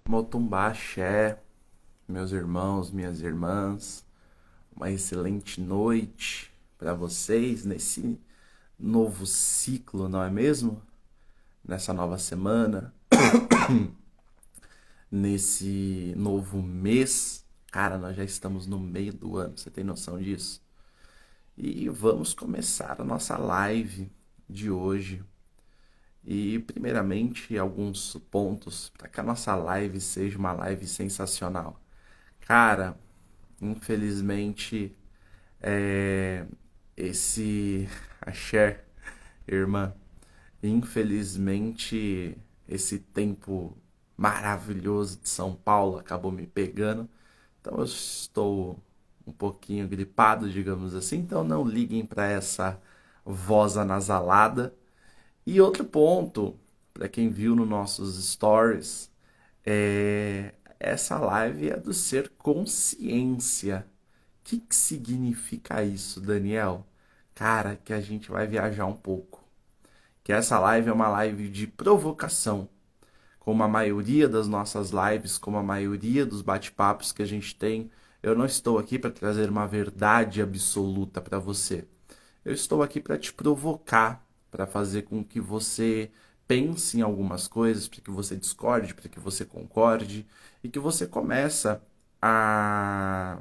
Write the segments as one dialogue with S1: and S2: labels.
S1: Motumbá Axé, meus irmãos, minhas irmãs, uma excelente noite para vocês nesse novo ciclo, não é mesmo? Nessa nova semana, nesse novo mês. Cara, nós já estamos no meio do ano, você tem noção disso? E vamos começar a nossa live de hoje. E, primeiramente, alguns pontos para que a nossa live seja uma live sensacional. Cara, infelizmente, é, esse a Cher, irmã, infelizmente esse tempo maravilhoso de São Paulo acabou me pegando. Então eu estou um pouquinho gripado, digamos assim. Então não liguem para essa voz anasalada. E outro ponto, para quem viu nos nossos stories, essa live é do ser consciência. Que significa isso, Daniel? Cara, que a gente vai viajar um pouco. Que essa live é uma live de provocação. Como a maioria das nossas lives, como a maioria dos bate-papos que a gente tem, eu não estou aqui para trazer uma verdade absoluta para você. Eu estou aqui para te provocar, para fazer com que você pense em algumas coisas, para que você discorde, para que você concorde e que você começa a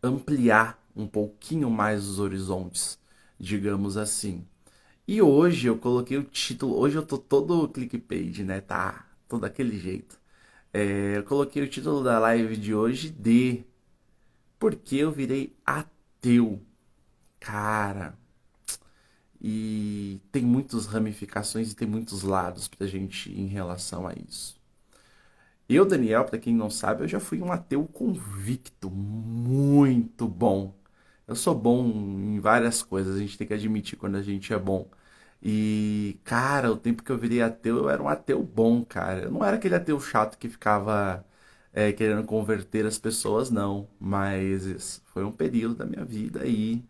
S1: ampliar um pouquinho mais os horizontes, digamos assim. E hoje eu coloquei o título, hoje eu tô todo clickbait, né? Tá, todo daquele jeito. Eu coloquei o título da live de hoje de Por que eu virei ateu? Cara, e tem muitas ramificações e tem muitos lados pra gente ir em relação a isso. Eu, Daniel, pra quem não sabe, eu já fui um ateu convicto, muito bom. Eu sou bom em várias coisas, a gente tem que admitir quando a gente é bom. E, cara, o tempo que eu virei ateu, eu era um ateu bom, cara. Eu não era aquele ateu chato que ficava querendo converter as pessoas, não. Mas foi um período da minha vida aí.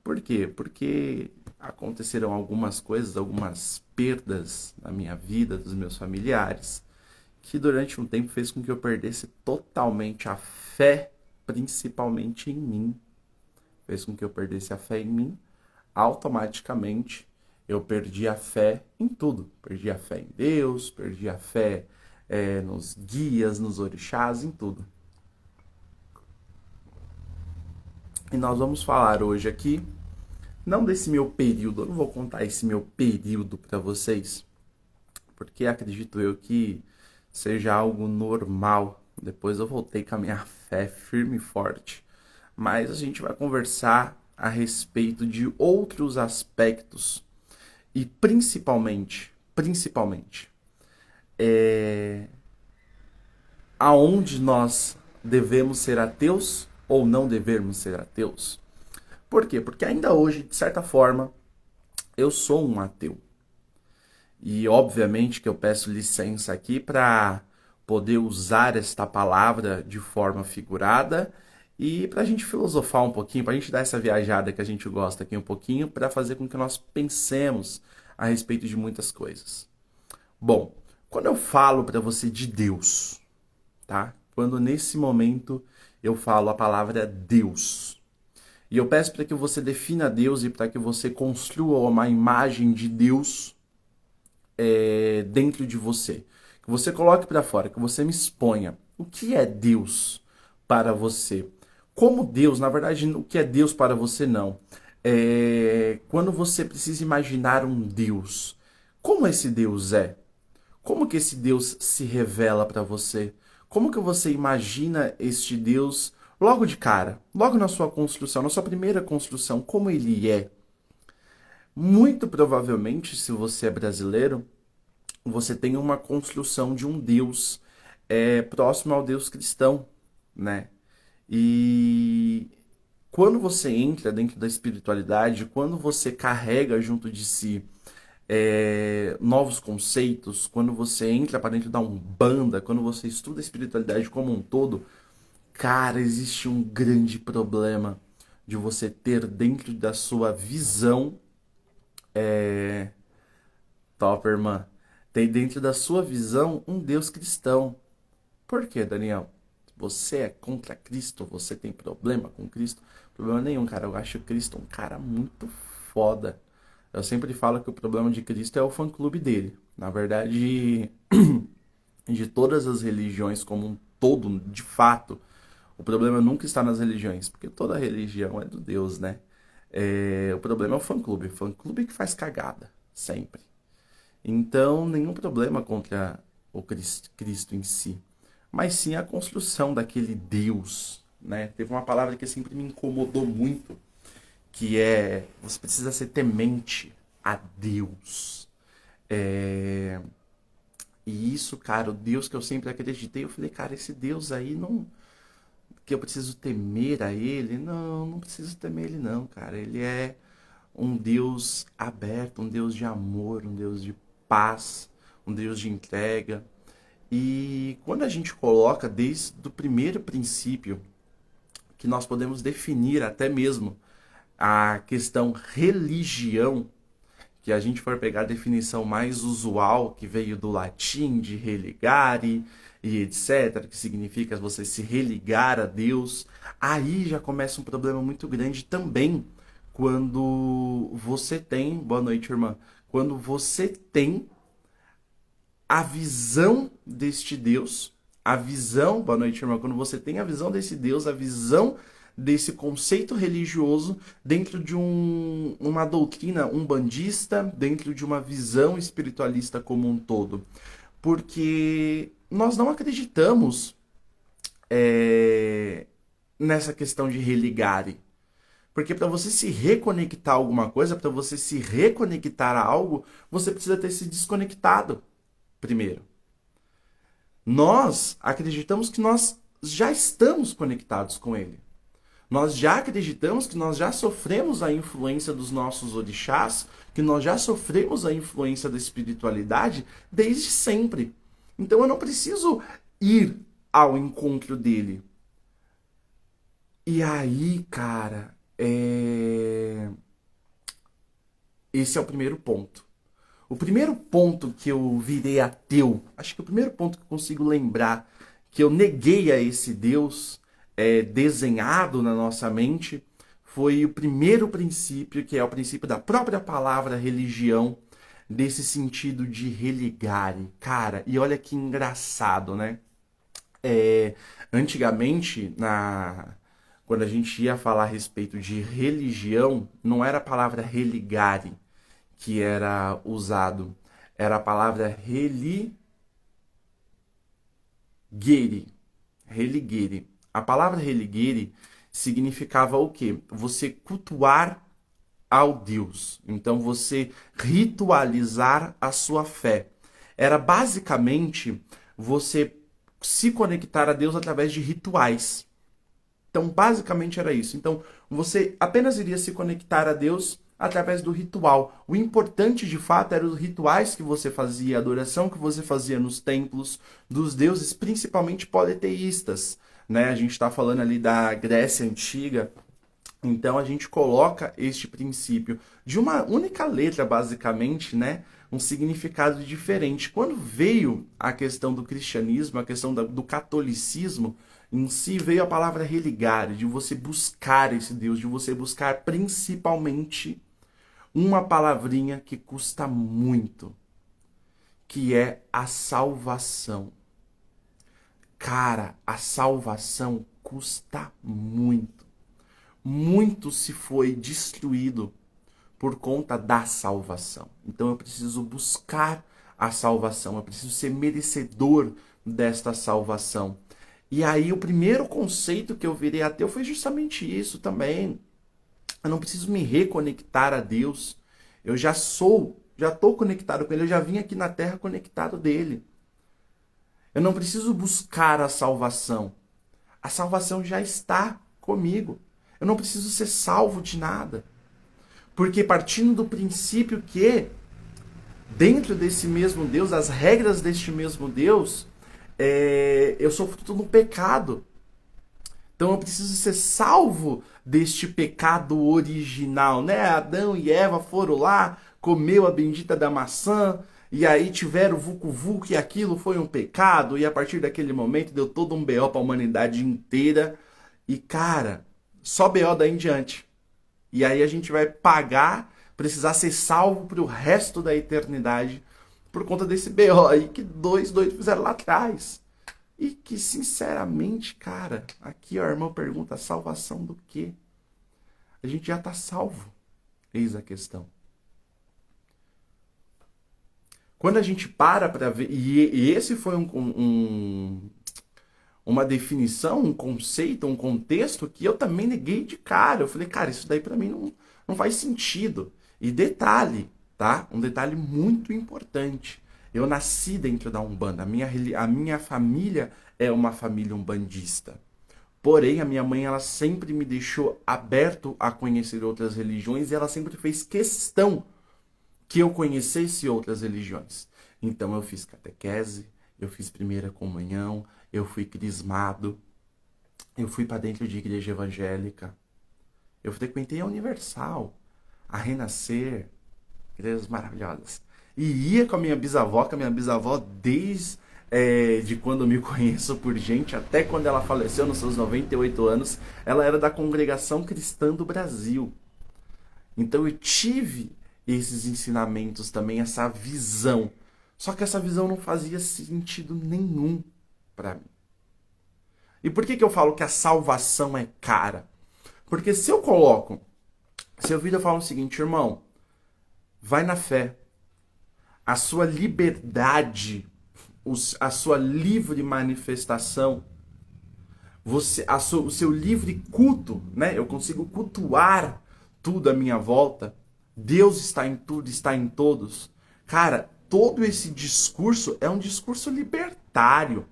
S1: Por quê? Porque aconteceram algumas coisas, algumas perdas na minha vida, dos meus familiares, que durante um tempo fez com que eu perdesse totalmente a fé, principalmente em mim. Fez com que eu perdesse a fé em mim. Automaticamente eu perdi a fé em tudo. Perdi a fé em Deus, perdi a fé nos guias, nos orixás, em tudo. E nós vamos falar hoje aqui, não desse meu período, eu não vou contar esse meu período para vocês, porque acredito eu que seja algo normal. Depois eu voltei com a minha fé firme e forte. Mas a gente vai conversar a respeito de outros aspectos e principalmente, aonde nós devemos ser ateus ou não devemos ser ateus. Por quê? Porque ainda hoje, de certa forma, eu sou um ateu. E obviamente que eu peço licença aqui para poder usar esta palavra de forma figurada e para a gente filosofar um pouquinho, para a gente dar essa viajada que a gente gosta aqui um pouquinho, para fazer com que nós pensemos a respeito de muitas coisas. Bom, quando eu falo para você de Deus, tá? Quando nesse momento eu falo a palavra Deus, e eu peço para que você defina Deus e para que você construa uma imagem de Deus dentro de você. Que você coloque para fora, que você me exponha. O que é Deus para você? Como Deus, na verdade, o que é Deus para você não. Quando você precisa imaginar um Deus, como esse Deus é? Como que esse Deus se revela para você? Como que você imagina este Deus logo de cara, logo na sua construção, na sua primeira construção, como ele é? Muito provavelmente, se você é brasileiro, você tem uma construção de um Deus próximo ao Deus cristão, né? E quando você entra dentro da espiritualidade, quando você carrega junto de si novos conceitos, quando você entra para dentro da Umbanda, quando você estuda a espiritualidade como um todo, cara, existe um grande problema de você ter dentro da sua visão, Topperman, tem dentro da sua visão um Deus cristão. Por quê, Daniel? Você é contra Cristo? Você tem problema com Cristo? Problema nenhum, cara. Eu acho Cristo um cara muito foda. Eu sempre falo que o problema de Cristo é o fã-clube dele. Na verdade, de todas as religiões como um todo, de fato, o problema nunca está nas religiões, porque toda religião é do Deus, né? O problema é o fã-clube que faz cagada, sempre. Então, nenhum problema contra o Cristo em si, mas sim a construção daquele Deus, né? Teve uma palavra que sempre me incomodou muito, que é você precisa ser temente a Deus. É, E isso, cara, o Deus que eu sempre acreditei, eu falei, cara, esse Deus aí não. Que eu preciso temer a ele. Não, não preciso temer ele, não, cara. Ele é um Deus aberto, um Deus de amor, um Deus de paz, um Deus de entrega. E quando a gente coloca desde o primeiro princípio, que nós podemos definir até mesmo a questão religião, que a gente for pegar a definição mais usual, que veio do latim, de religare e etc., que significa você se religar a Deus, aí já começa um problema muito grande também, quando você tem, boa noite, irmã, quando você tem a visão deste Deus, a visão, boa noite, irmão, quando você tem a visão desse Deus, a visão desse conceito religioso dentro de uma doutrina umbandista, dentro de uma visão espiritualista como um todo. Porque nós não acreditamos é, nessa questão de religare. Porque para você se reconectar a alguma coisa, para você se reconectar a algo, você precisa ter se desconectado primeiro. Nós acreditamos que nós já estamos conectados com ele. Nós já acreditamos que nós já sofremos a influência dos nossos orixás, que nós já sofremos a influência da espiritualidade desde sempre. Então eu não preciso ir ao encontro dele. E aí, cara, esse é o primeiro ponto. O primeiro ponto que eu virei ateu, acho que o primeiro ponto que eu consigo lembrar que eu neguei a esse Deus desenhado na nossa mente, foi o primeiro princípio, que é o princípio da própria palavra religião, desse sentido de religare. Cara, e olha que engraçado, né? Antigamente, quando a gente ia falar a respeito de religião, não era a palavra religare que era usado, era a palavra religere. Religere. A palavra religere significava o quê? Você cultuar ao Deus. Então você ritualizar a sua fé. Era basicamente você se conectar a Deus através de rituais. Então, basicamente era isso. Então, você apenas iria se conectar a Deus através do ritual. O importante, de fato, eram os rituais que você fazia, a adoração que você fazia nos templos dos deuses, principalmente politeístas, né? A gente está falando ali da Grécia Antiga. Então, a gente coloca este princípio de uma única letra, basicamente, né? Um significado diferente. Quando veio a questão do cristianismo, a questão do catolicismo, em si veio a palavra religare, de você buscar esse Deus, de você buscar principalmente uma palavrinha que custa muito, que é a salvação. Cara, a salvação custa muito. Muito se foi destruído por conta da salvação. Então eu preciso buscar a salvação, eu preciso ser merecedor desta salvação. E aí o primeiro conceito que eu virei ateu foi justamente isso também. Eu não preciso me reconectar a Deus. Eu já estou conectado com Ele, eu já vim aqui na Terra conectado dele. Eu não preciso buscar a salvação. A salvação já está comigo. Eu não preciso ser salvo de nada. Porque partindo do princípio que, dentro desse mesmo Deus, as regras deste mesmo Deus, eu sou fruto do pecado. Então eu preciso ser salvo deste pecado original, né? Adão e Eva foram lá, comeu a bendita da maçã, E aí tiveram o vucu-vucu e aquilo foi um pecado. E a partir daquele momento deu todo um BO para a humanidade inteira. E cara, só BO daí em diante. E aí a gente vai pagar, precisar ser salvo pro resto da eternidade por conta desse BO aí que dois doidos fizeram lá atrás. E que, sinceramente, cara, aqui ó, a irmã pergunta, salvação do quê? A gente já tá salvo. Eis a questão. Quando a gente para ver, e esse foi uma definição, um conceito, um contexto que eu também neguei de cara. Eu falei, cara, isso daí pra mim não faz sentido. E detalhe, tá? Um detalhe muito importante. Eu nasci dentro da Umbanda. A minha família é uma família umbandista. Porém, a minha mãe, ela sempre me deixou aberto a conhecer outras religiões e ela sempre fez questão que eu conhecesse outras religiões. Então eu fiz catequese, eu fiz primeira comunhão, eu fui crismado, eu fui para dentro de igreja evangélica, eu frequentei a Universal, a Renascer, igrejas maravilhosas. E ia com a minha bisavó desde de quando eu me conheço por gente, até quando ela faleceu nos seus 98 anos, ela era da Congregação Cristã do Brasil. Então eu tive esses ensinamentos também, essa visão. Só que essa visão não fazia sentido nenhum para mim. E por que eu falo que a salvação é cara? Porque se eu vir eu falo o seguinte, irmão, vai na fé. A sua liberdade, a sua livre manifestação, o seu livre culto, né? Eu consigo cultuar tudo à minha volta. Deus está em tudo, está em todos. Cara, todo esse discurso é um discurso libertário.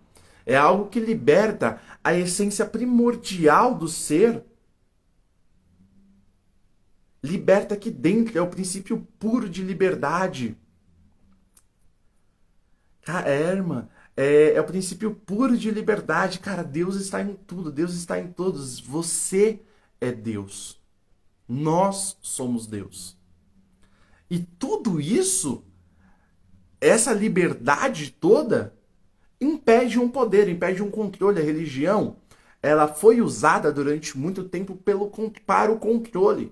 S1: É algo que liberta a essência primordial do ser. Liberta aqui dentro, é o princípio puro de liberdade. Cara, irmã, é o princípio puro de liberdade. Cara, Deus está em tudo, Deus está em todos. Você é Deus. Nós somos Deus. E tudo isso, essa liberdade toda, impede um poder, impede um controle. A religião, ela foi usada durante muito tempo para o controle.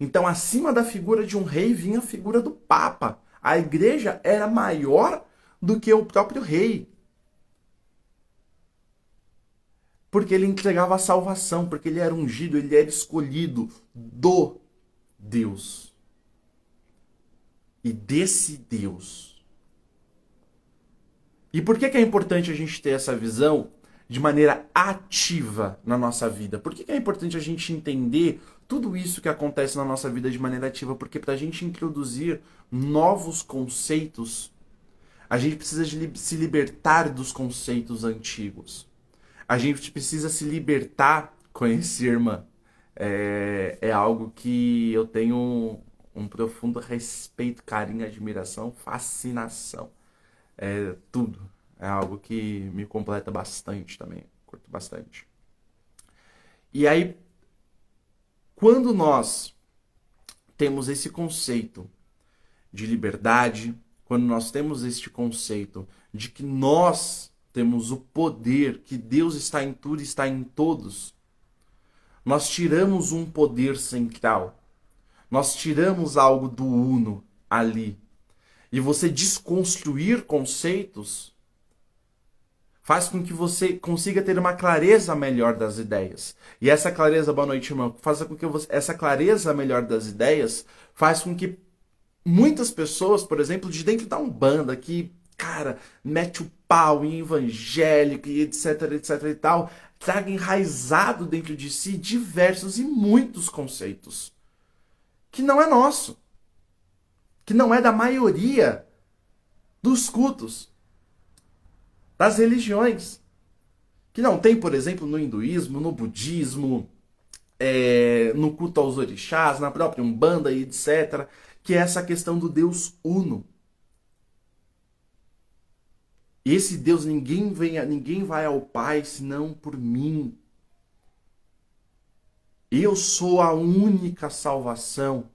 S1: Então, acima da figura de um rei vinha a figura do Papa. A igreja era maior do que o próprio rei. Porque ele entregava a salvação, porque ele era ungido, ele era escolhido do Deus. E desse Deus. E por que é importante a gente ter essa visão de maneira ativa na nossa vida? Por que é importante a gente entender tudo isso que acontece na nossa vida de maneira ativa? Porque para a gente introduzir novos conceitos, a gente precisa se libertar dos conceitos antigos. A gente precisa se libertar, conhecer, irmã. É algo que eu tenho um profundo respeito, carinho, admiração, fascinação. É tudo. É algo que me completa bastante também. Curto bastante. E aí, quando nós temos esse conceito de liberdade, quando nós temos este conceito de que nós temos o poder, que Deus está em tudo e está em todos, nós tiramos um poder central. Nós tiramos algo do uno ali. E você desconstruir conceitos faz com que você consiga ter uma clareza melhor das ideias. E essa clareza, boa noite, irmão, faz com que essa clareza melhor das ideias faz com que muitas pessoas, por exemplo, de dentro da Umbanda, que, cara, mete o pau em evangélico e etc, etc e tal, traga enraizado dentro de si diversos e muitos conceitos que não é nosso, que não é da maioria dos cultos, das religiões, que não tem, por exemplo, no hinduísmo, no budismo, no culto aos orixás, na própria Umbanda e etc, que é essa questão do Deus Uno. Esse Deus, ninguém vai ao Pai senão por mim. Eu sou a única salvação.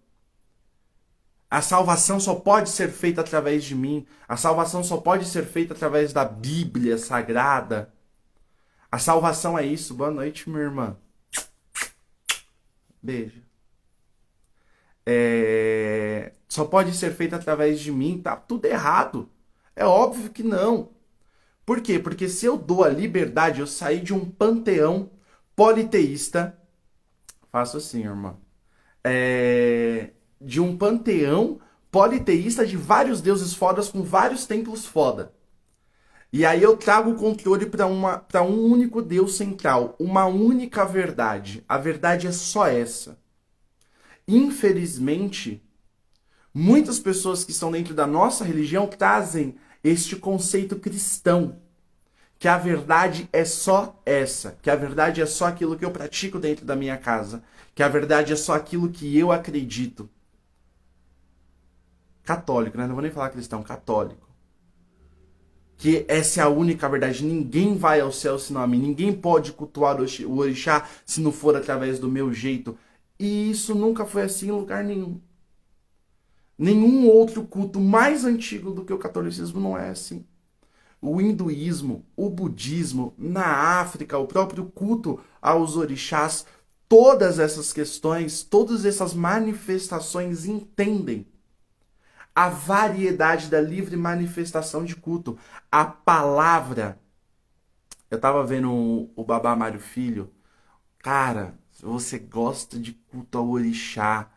S1: A salvação só pode ser feita através de mim. A salvação só pode ser feita através da Bíblia Sagrada. A salvação é isso. Boa noite, minha irmã. Beijo. Só pode ser feita através de mim. Tá tudo errado. É óbvio que não. Por quê? Porque se eu dou a liberdade, eu sair de um panteão politeísta. Faço assim, irmã. De um panteão politeísta de vários deuses fodas com vários templos foda. E aí eu trago o controle para um único Deus central, uma única verdade. A verdade é só essa. Infelizmente, muitas pessoas que estão dentro da nossa religião trazem este conceito cristão, que a verdade é só essa, que a verdade é só aquilo que eu pratico dentro da minha casa, que a verdade é só aquilo que eu acredito. Católico, né? Não vou nem falar cristão, católico. Que essa é a única verdade. Ninguém vai ao céu senão a mim. Ninguém pode cultuar o orixá se não for através do meu jeito. E isso nunca foi assim em lugar nenhum. Nenhum outro culto mais antigo do que o catolicismo não é assim. O hinduísmo, o budismo, na África, o próprio culto aos orixás, todas essas questões, todas essas manifestações entendem a variedade da livre manifestação de culto. A palavra. Eu tava vendo o Babá Mário Filho. Cara, se você gosta de culto ao orixá,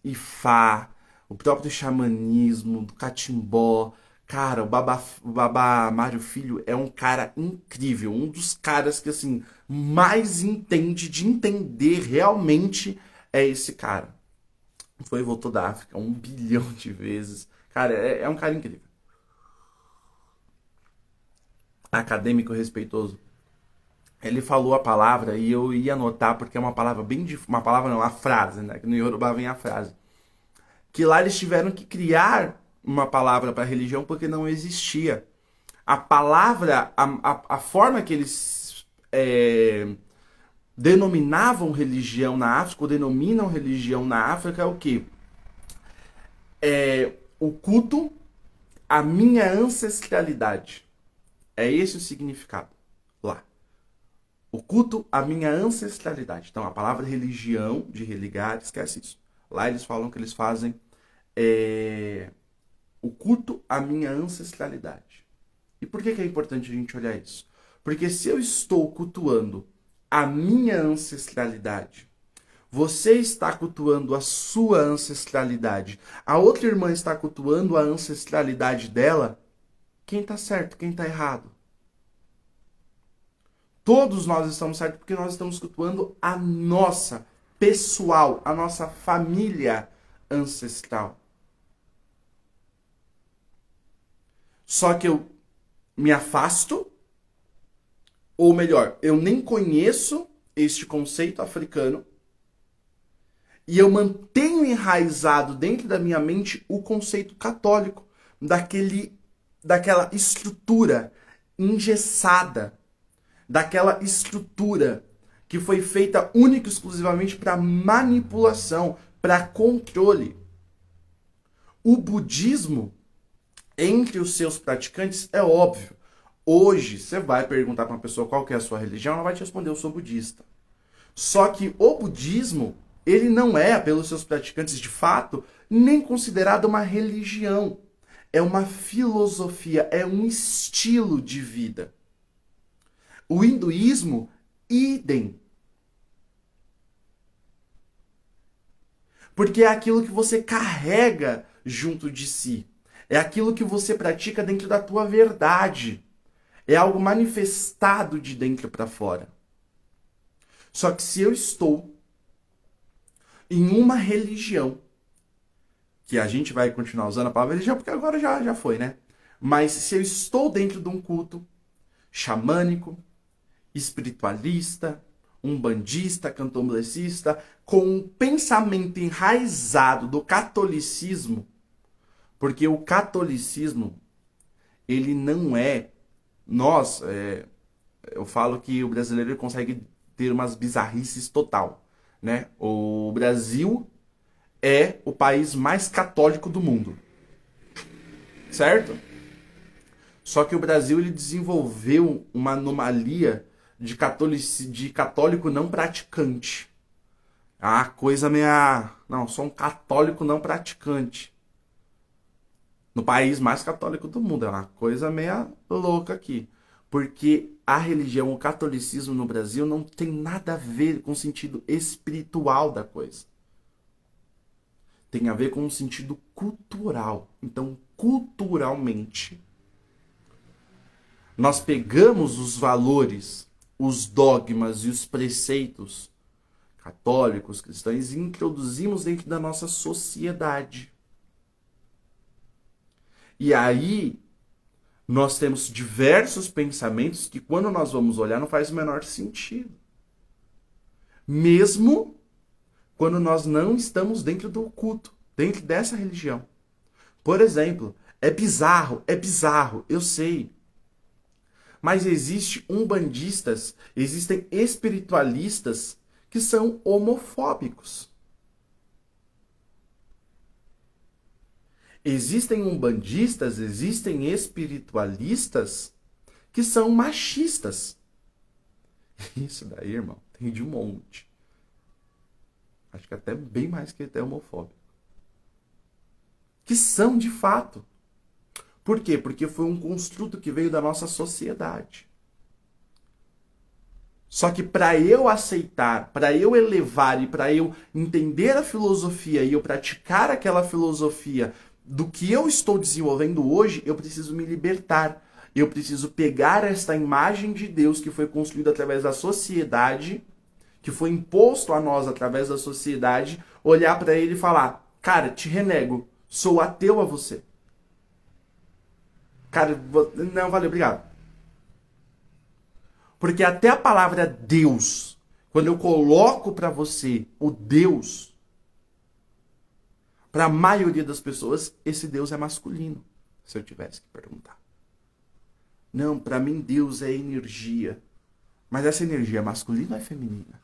S1: Ifá, o próprio xamanismo, do catimbó. Cara, o Babá Mário Filho é um cara incrível. Um dos caras que, assim, mais entende de entender realmente é esse cara. Foi e voltou da África 1 bilhão de vezes. Cara, é um cara incrível. Acadêmico respeitoso. Ele falou a palavra e eu ia anotar porque é uma palavra bem difícil. Uma palavra não, a frase, né? Que no Yorubá vem a frase. Que lá eles tiveram que criar uma palavra para religião porque não existia. A palavra, a forma que eles denominavam religião na África, ou denominam religião na África, é o quê? O culto à minha ancestralidade. É esse o significado lá. O culto à minha ancestralidade. Então, a palavra religião, de religar, esquece isso. Lá eles falam que eles fazem o culto à minha ancestralidade. E por que é importante a gente olhar isso? Porque se eu estou cultuando a minha ancestralidade, você está cultuando a sua ancestralidade, a outra irmã está cultuando a ancestralidade dela, quem está certo, quem está errado? Todos nós estamos certos porque nós estamos cultuando a nossa pessoal, a nossa família ancestral. Só que eu me afasto, ou melhor, eu nem conheço este conceito africano e eu mantenho enraizado dentro da minha mente o conceito católico, daquela estrutura engessada, daquela estrutura que foi feita única e exclusivamente para manipulação, para controle. O budismo, entre os seus praticantes, é óbvio. Hoje, você vai perguntar para uma pessoa qual que é a sua religião, ela vai te responder, eu sou budista. Só que o budismo, ele não é, pelos seus praticantes de fato, nem considerado uma religião. É uma filosofia, é um estilo de vida. O hinduísmo, idem. Porque é aquilo que você carrega junto de si. É aquilo que você pratica dentro da tua verdade. É algo manifestado de dentro para fora. Só que se eu estou em uma religião, que a gente vai continuar usando a palavra religião porque agora já foi, né? Mas se eu estou dentro de um culto xamânico, espiritualista, umbandista, candomblessista, com um pensamento enraizado do catolicismo, porque o catolicismo, ele não é... eu falo que o brasileiro consegue ter umas bizarrices total, né? O Brasil é o país mais católico do mundo, certo? Só que o Brasil ele desenvolveu uma anomalia de católico não praticante. Ah, coisa meia. Não, sou um católico não praticante. No país mais católico do mundo. É uma coisa meia louca aqui. Porque a religião, o catolicismo no Brasil não tem nada a ver com o sentido espiritual da coisa. Tem a ver com o sentido cultural. Então, culturalmente, nós pegamos os valores, os dogmas e os preceitos católicos, cristãos e introduzimos dentro da nossa sociedade. E aí nós temos diversos pensamentos que quando nós vamos olhar não faz o menor sentido. Mesmo quando nós não estamos dentro do culto, dentro dessa religião. Por exemplo, é bizarro, eu sei. Mas existem umbandistas, existem espiritualistas que são homofóbicos. Existem umbandistas, existem espiritualistas que são machistas. Isso daí, irmão, tem de um monte. Acho que até bem mais que até homofóbico. Que são de fato. Por quê? Porque foi um construto que veio da nossa sociedade. Só que para eu aceitar, para eu elevar e para eu entender a filosofia e eu praticar aquela filosofia do que eu estou desenvolvendo hoje, eu preciso me libertar. Eu preciso pegar esta imagem de Deus que foi construída através da sociedade, que foi imposto a nós através da sociedade, olhar para ele e falar: cara, te renego, sou ateu a você. Cara, não, valeu, obrigado. Porque até a palavra Deus, quando eu coloco para você o Deus, para a maioria das pessoas, esse Deus é masculino, se eu tivesse que perguntar. Não, para mim Deus é energia. Mas essa energia é masculina ou é feminina?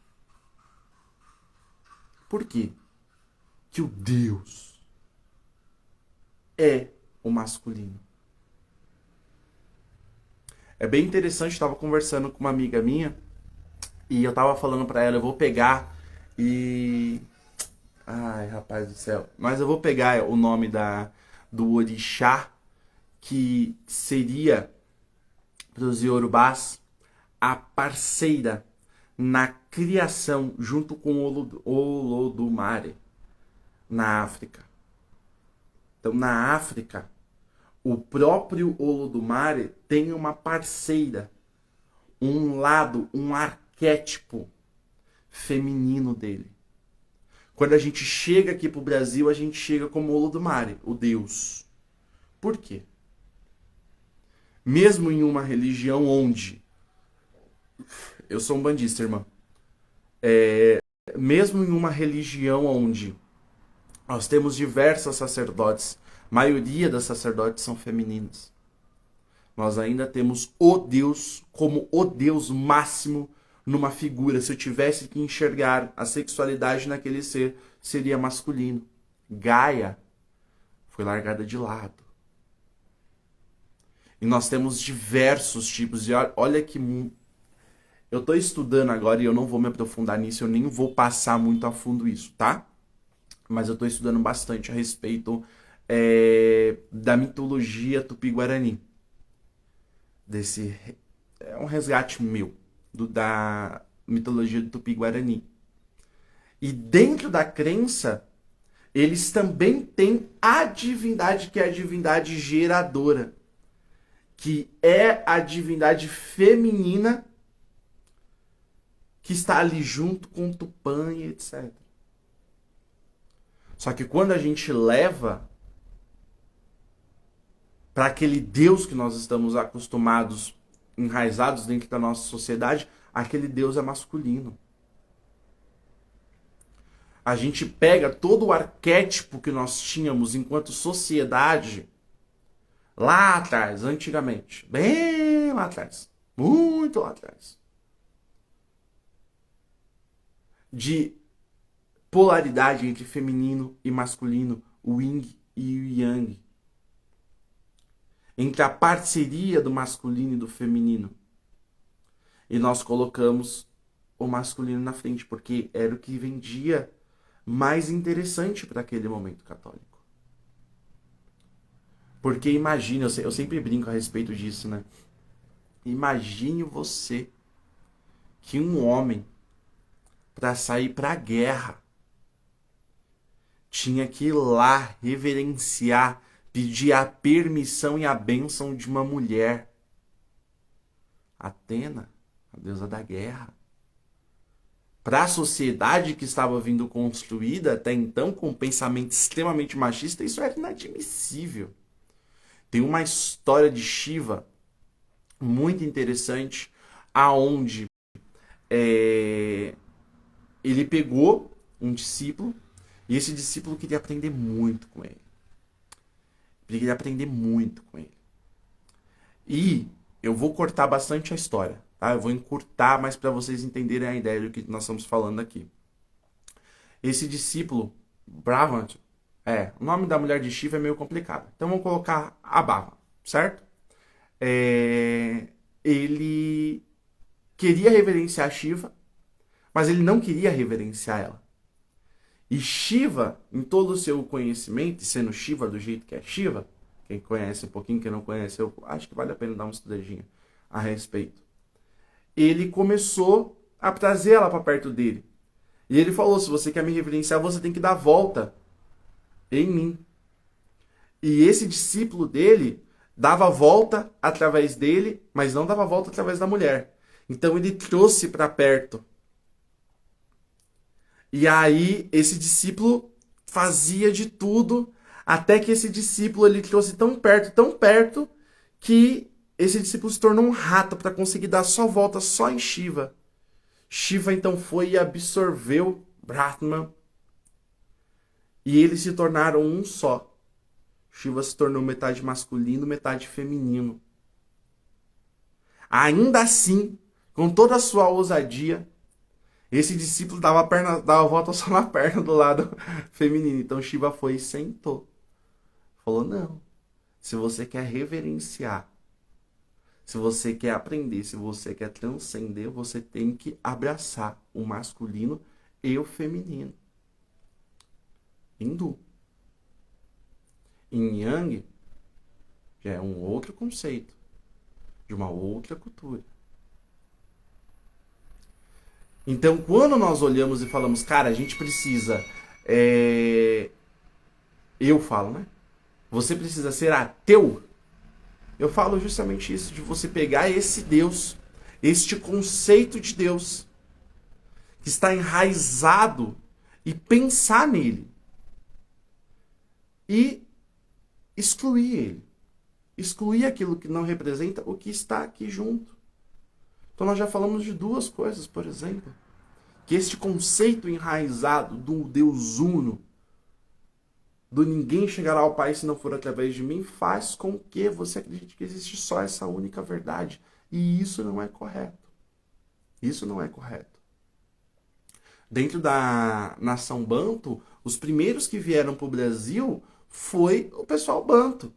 S1: Por quê? Que o Deus é o masculino. É bem interessante, estava conversando com uma amiga minha e eu tava falando para ela, eu vou pegar e... Ai, rapaz do céu. Mas eu vou pegar o nome do orixá, que seria, para os iorubás, a parceira na criação, junto com o Olodumare, na África. Então, na África, o próprio Olodumare tem uma parceira, um lado, um arquétipo feminino dele. Quando a gente chega aqui pro Brasil, a gente chega como Olodumare, o Deus. Por quê? Mesmo em uma religião onde... Eu sou um bandista, irmã. Mesmo em uma religião onde nós temos diversos sacerdotes, a maioria das sacerdotes são femininas. Nós ainda temos o Deus como o Deus máximo numa figura. Se eu tivesse que enxergar a sexualidade naquele ser, seria masculino. Gaia foi largada de lado. E nós temos diversos tipos. E olha que... Eu estou estudando agora e eu não vou me aprofundar nisso, eu nem vou passar muito a fundo isso, tá? Mas eu estou estudando bastante a respeito da mitologia tupi-guarani. É um resgate meu da mitologia do Tupi-Guarani. E dentro da crença, eles também têm a divindade, que é a divindade geradora, que é a divindade feminina que está ali junto com o Tupã e etc. Só que quando a gente leva para aquele Deus que nós estamos acostumados, enraizados dentro da nossa sociedade, aquele Deus é masculino. A gente pega todo o arquétipo que nós tínhamos enquanto sociedade lá atrás, antigamente, bem lá atrás, muito lá atrás, de polaridade entre feminino e masculino, o yin e o yang, entre a parceria do masculino e do feminino. E nós colocamos o masculino na frente, porque era o que vendia mais interessante para aquele momento católico. Porque imagina, eu sempre brinco a respeito disso, né? Imagine você que um homem, para sair para a guerra, tinha que ir lá reverenciar, pedir a permissão e a bênção de uma mulher. Atena, a deusa da guerra. Para a sociedade que estava vindo construída até então, com um pensamento extremamente machista, isso era inadmissível. Tem uma história de Shiva muito interessante, aonde ele pegou um discípulo e esse discípulo queria aprender muito com ele. Ele queria aprender muito com ele. E eu vou cortar bastante a história, tá? Eu vou encurtar, mas para vocês entenderem a ideia do que nós estamos falando aqui. Esse discípulo, Brahma, o nome da mulher de Shiva é meio complicado. Então vamos colocar a Brahma, certo? Ele queria reverenciar Shiva, mas ele não queria reverenciar ela. E Shiva, em todo o seu conhecimento, e sendo Shiva do jeito que é Shiva, quem conhece um pouquinho, quem não conhece, eu acho que vale a pena dar uma estudadinha a respeito. Ele começou a trazer ela para perto dele. E ele falou, se você quer me reverenciar, você tem que dar volta em mim. E esse discípulo dele dava volta através dele, mas não dava volta através da mulher. Então ele trouxe para perto. E aí esse discípulo fazia de tudo, até que esse discípulo ele trouxe tão perto, que esse discípulo se tornou um rato para conseguir dar só volta só em Shiva. Shiva então foi e absorveu Brahma. E eles se tornaram um só. Shiva se tornou metade masculino, metade feminino. Ainda assim, com toda a sua ousadia, esse discípulo dava a volta só na perna do lado feminino. Então Shiva foi e sentou. Falou, não. Se você quer reverenciar, se você quer aprender, se você quer transcender, você tem que abraçar o masculino e o feminino. Hindu. Em Yang, já é um outro conceito, de uma outra cultura. Então, quando nós olhamos e falamos, cara, a gente precisa... Eu falo, né? Você precisa ser ateu. Eu falo justamente isso, de você pegar esse Deus, este conceito de Deus, que está enraizado, e pensar nele. E excluir ele. Excluir aquilo que não representa o que está aqui junto. Então nós já falamos de duas coisas, por exemplo. Que este conceito enraizado do Deus Uno, do ninguém chegará ao Pai se não for através de mim, faz com que você acredite que existe só essa única verdade. E isso não é correto. Isso não é correto. Dentro da nação Banto, os primeiros que vieram para o Brasil foi o pessoal Banto.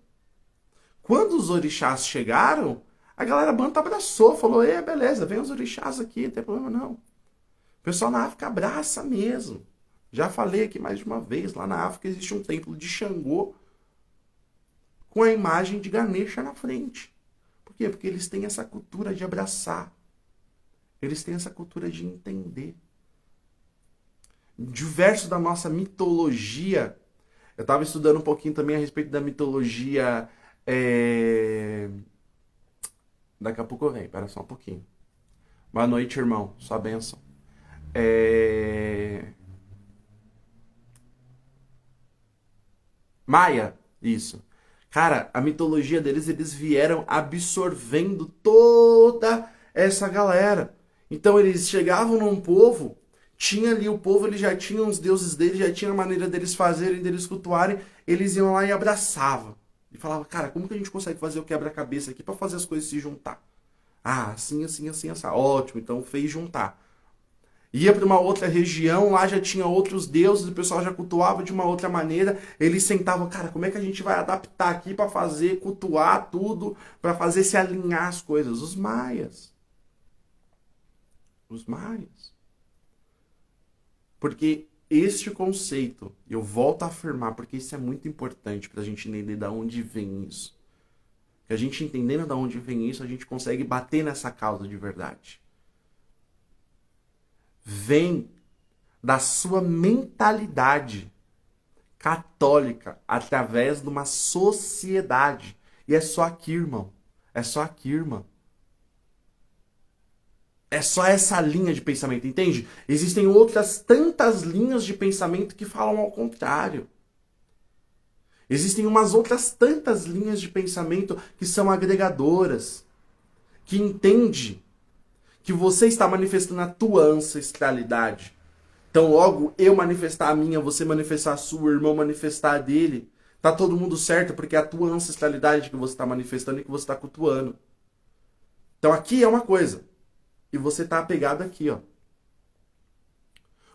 S1: Quando os orixás chegaram, a galera Banto abraçou, falou, beleza, vem os orixás aqui, não tem problema não. O pessoal na África abraça mesmo. Já falei aqui mais de uma vez, lá na África existe um templo de Xangô com a imagem de Ganesha na frente. Por quê? Porque eles têm essa cultura de abraçar. Eles têm essa cultura de entender. Diverso da nossa mitologia, eu estava estudando um pouquinho também a respeito da mitologia... Daqui a pouco eu venho, espera só um pouquinho. Boa noite, irmão, sua bênção. Maia, isso. Cara, a mitologia deles, eles vieram absorvendo toda essa galera. Então eles chegavam num povo, tinha ali o povo, eles já tinham os deuses deles, já tinha a maneira deles fazerem, deles cultuarem, eles iam lá e abraçavam. E falava, cara, como que a gente consegue fazer o quebra-cabeça aqui para fazer as coisas se juntar? Ah, assim, assim, assim, assim. Ótimo, então fez juntar. Ia para uma outra região, lá já tinha outros deuses, o pessoal já cultuava de uma outra maneira. Eles sentavam, cara, como é que a gente vai adaptar aqui para fazer, cultuar tudo, para fazer se alinhar as coisas? Os maias. Os maias. Porque este conceito, eu volto a afirmar, porque isso é muito importante para a gente entender de onde vem isso. Porque a gente entendendo de onde vem isso, a gente consegue bater nessa causa de verdade. Vem da sua mentalidade católica através de uma sociedade. E é só aqui, irmão. É só aqui, irmão. É só essa linha de pensamento, entende? Existem outras tantas linhas de pensamento que falam ao contrário. Existem umas outras tantas linhas de pensamento que são agregadoras, que entende que você está manifestando a tua ancestralidade. Então, logo, eu manifestar a minha, você manifestar a sua, o irmão manifestar a dele. Tá todo mundo certo, porque é a tua ancestralidade que você está manifestando e que você está cultuando. Então, aqui é uma coisa. E você tá apegado aqui, ó.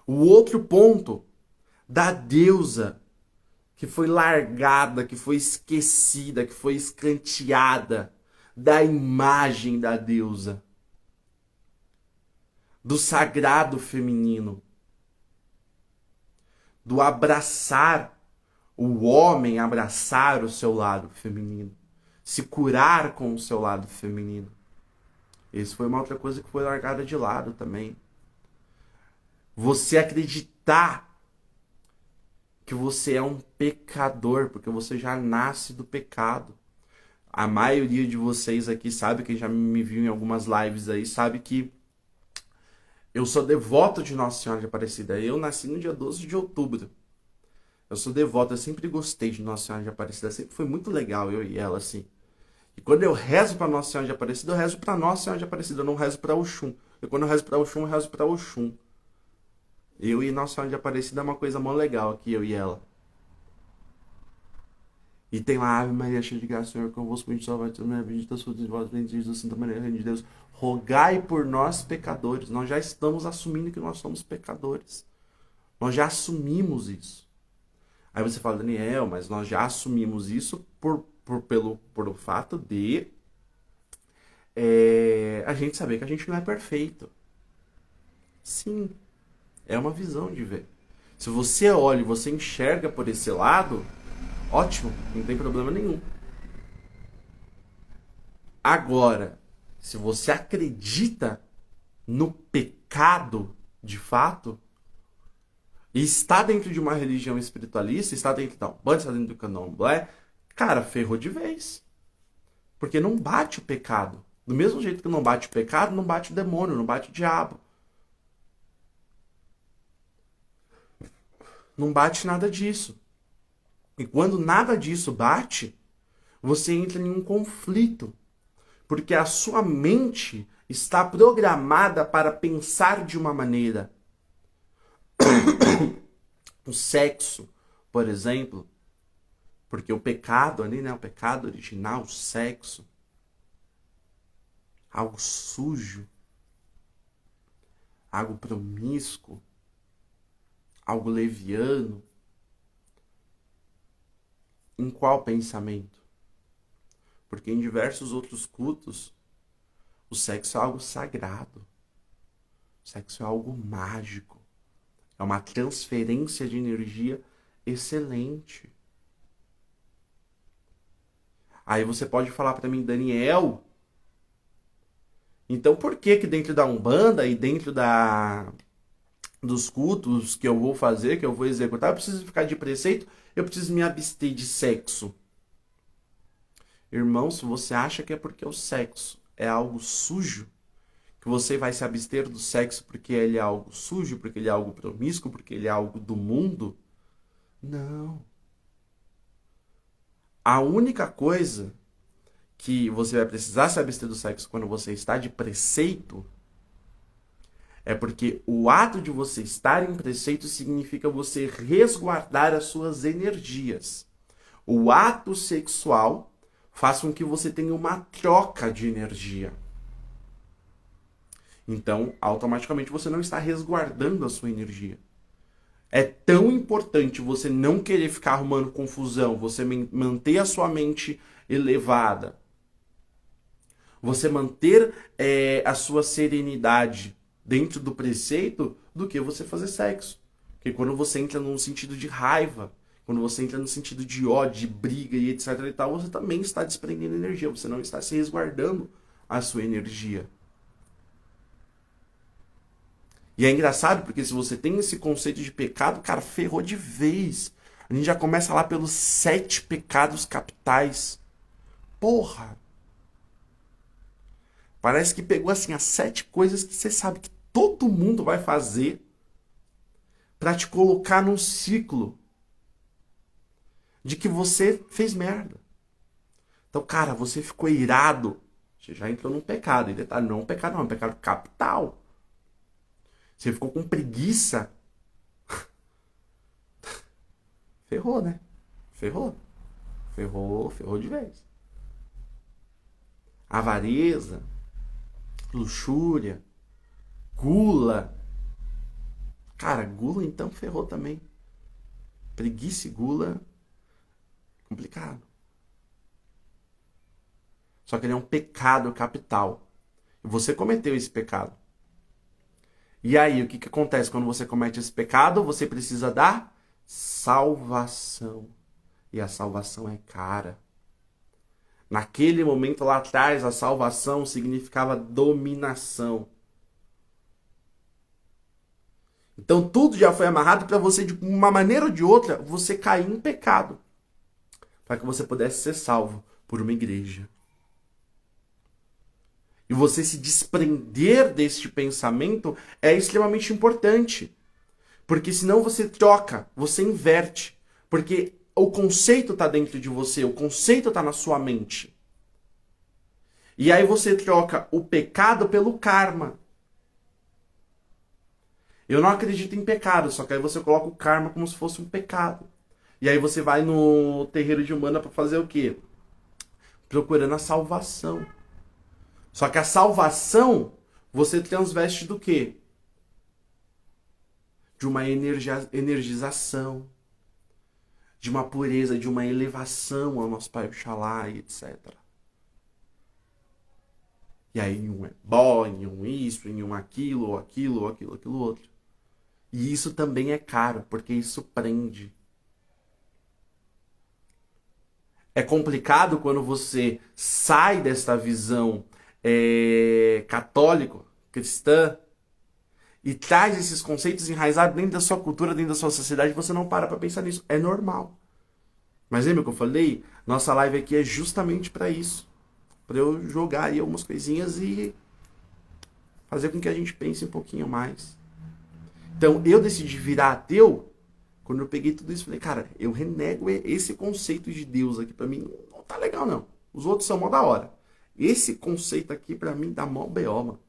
S1: O outro ponto da deusa, que foi largada, que foi esquecida, que foi escanteada, da imagem da deusa. Do sagrado feminino. Do abraçar o homem, abraçar o seu lado feminino, se curar com o seu lado feminino. Isso foi uma outra coisa que foi largada de lado também. Você acreditar que você é um pecador, porque você já nasce do pecado. A maioria de vocês aqui sabe, quem já me viu em algumas lives aí, sabe que eu sou devoto de Nossa Senhora de Aparecida. Eu nasci no dia 12 de outubro. Eu sou devoto, eu sempre gostei de Nossa Senhora de Aparecida. Sempre foi muito legal eu e ela, assim. E quando eu rezo pra Nossa Senhora de Aparecida, eu rezo pra Nossa Senhora de Aparecida. Eu não rezo pra Oxum. E quando eu rezo pra Oxum, eu rezo pra Oxum. Eu e Nossa Senhora de Aparecida é uma coisa mó legal aqui, eu e ela. E tem lá, Ave Maria, cheia de graça, Senhor, convosco, bendita sois vós, minha bendita sois vós, bendita Jesus, Santa Maria, Rainha de Deus. Rogai por nós, pecadores. Nós já estamos assumindo que nós somos pecadores. Nós já assumimos isso. Aí você fala, Daniel, mas nós já assumimos isso por o fato de a gente saber que a gente não é perfeito. Sim, é uma visão de ver. Se você olha e você enxerga por esse lado, ótimo, não tem problema nenhum. Agora, se você acredita no pecado de fato, e está dentro de uma religião espiritualista, está dentro da Umbanda, está dentro do Candomblé, cara, ferrou de vez. Porque não bate o pecado. Do mesmo jeito que não bate o pecado, não bate o demônio, não bate o diabo. Não bate nada disso. E quando nada disso bate, você entra em um conflito. Porque a sua mente está programada para pensar de uma maneira. O sexo, por exemplo, porque o pecado ali, né, o pecado original, o sexo, algo sujo, algo promíscuo, algo leviano. Em qual pensamento? Porque em diversos outros cultos, o sexo é algo sagrado. O sexo é algo mágico. É uma transferência de energia excelente. Aí você pode falar para mim, Daniel, então por que dentro da Umbanda e dentro dos cultos que eu vou fazer, que eu vou executar, eu preciso ficar de preceito, eu preciso me abster de sexo? Irmão, se você acha que é porque o sexo é algo sujo, que você vai se abster do sexo porque ele é algo sujo, porque ele é algo promíscuo, porque ele é algo do mundo, não. A única coisa que você vai precisar se abster do sexo quando você está de preceito é porque o ato de você estar em preceito significa você resguardar as suas energias. O ato sexual faz com que você tenha uma troca de energia. Então, automaticamente você não está resguardando a sua energia. É tão importante você não querer ficar arrumando confusão, você manter a sua mente elevada, você manter a sua serenidade dentro do preceito, do que você fazer sexo. Porque quando você entra num sentido de raiva, quando você entra no sentido de ódio, de briga e etc e tal, você também está desprendendo energia, você não está se resguardando a sua energia. E é engraçado porque se você tem esse conceito de pecado, cara, ferrou de vez. A gente já começa lá pelos 7 pecados capitais. Porra! Parece que pegou assim as 7 coisas que você sabe que todo mundo vai fazer pra te colocar num ciclo de que você fez merda. Então, cara, você ficou irado, você já entrou num pecado. E detalhe, não é um pecado, não, é um pecado capital. Você ficou com preguiça. Ferrou, né? Ferrou. Ferrou de vez. Avareza, luxúria, gula. Cara, gula então ferrou também. Preguiça e gula, complicado. Só que ele é um pecado capital. E você cometeu esse pecado. E aí, o que acontece quando você comete esse pecado? Você precisa da salvação. E a salvação é cara. Naquele momento lá atrás, a salvação significava dominação. Então tudo já foi amarrado para você, de uma maneira ou de outra, você cair em pecado. Para que você pudesse ser salvo por uma igreja. E você se desprender deste pensamento é extremamente importante. Porque senão você troca, você inverte. Porque o conceito está dentro de você, o conceito está na sua mente. E aí você troca o pecado pelo karma. Eu não acredito em pecado, só que aí você coloca o karma como se fosse um pecado. E aí você vai no terreiro de Umbanda para fazer o quê? Procurando a salvação. Só que a salvação você transveste do quê? De uma energização, de uma pureza, de uma elevação ao nosso Pai Oxalá e etc. E aí em um é bó, em um isso, em um aquilo, ou aquilo, ou aquilo, aquilo outro. E isso também é caro, porque isso prende. É complicado quando você sai desta visão católico, cristã, e traz esses conceitos enraizados dentro da sua cultura, dentro da sua sociedade, você não para pensar nisso. É normal. Mas lembra que eu falei? Nossa live aqui é justamente para isso. Para eu jogar aí algumas coisinhas e fazer com que a gente pense um pouquinho mais. Então, eu decidi virar ateu quando eu peguei tudo isso. Falei, cara, eu renego esse conceito de Deus aqui. Para mim, não tá legal, não. Os outros são mó da hora. Esse conceito aqui, para mim, dá mó B.O., mano.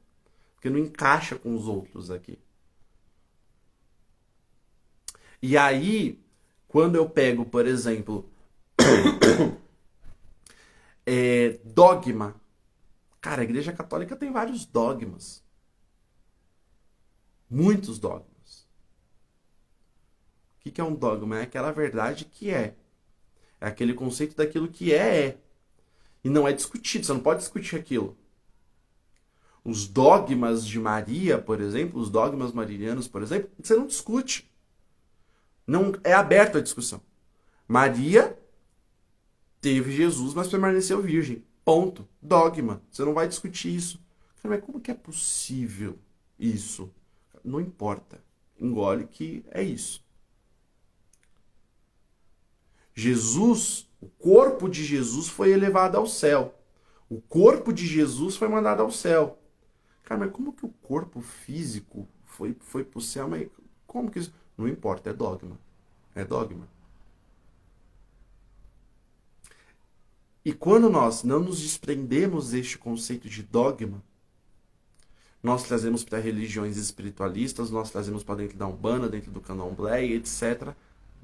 S1: Porque não encaixa com os outros aqui. E aí, quando eu pego, por exemplo, dogma. Cara, a Igreja Católica tem vários dogmas. Muitos dogmas. O que é um dogma? É aquela verdade que é. É aquele conceito daquilo que é. E não é discutido, você não pode discutir aquilo. Os dogmas de Maria, por exemplo, os dogmas marianos, por exemplo, você não discute. Não é aberto a discussão. Maria teve Jesus, mas permaneceu virgem. Ponto. Dogma. Você não vai discutir isso. Mas como que é possível isso? Não importa. Engole que é isso. Jesus, o corpo de Jesus foi elevado ao céu. O corpo de Jesus foi mandado ao céu. Cara, mas como que o corpo físico foi pro céu? Mas como que isso? Não importa, é dogma. É dogma. E quando nós não nos desprendemos deste conceito de dogma, nós trazemos para religiões espiritualistas, nós trazemos para dentro da Umbanda, dentro do Candomblé, etc.,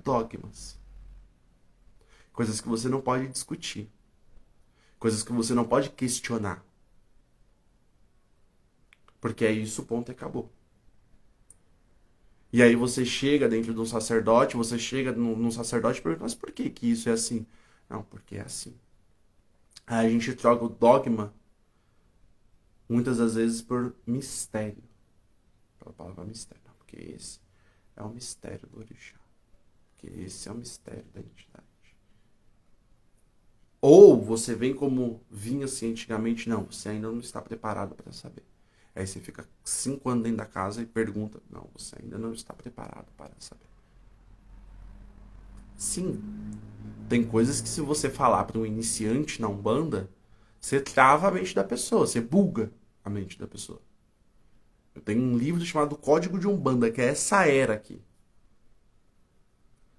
S1: dogmas. Coisas que você não pode discutir. Coisas que você não pode questionar. Porque é isso, ponto e acabou. E aí você chega dentro de um sacerdote, você chega num sacerdote e pergunta, mas por que que isso é assim? Não, porque é assim. Aí a gente troca o dogma, muitas das vezes, por mistério. Pela palavra mistério. Não, porque esse é o mistério do orixá. Porque esse é o mistério da entidade. Ou você vem como vinha assim antigamente, não, você ainda não está preparado para saber. Aí você fica 5 anos dentro da casa e pergunta, não, você ainda não está preparado para saber. Sim, tem coisas que se você falar para um iniciante na Umbanda, você trava a mente da pessoa, você buga a mente da pessoa. Eu tenho um livro chamado Código de Umbanda, que é essa era aqui.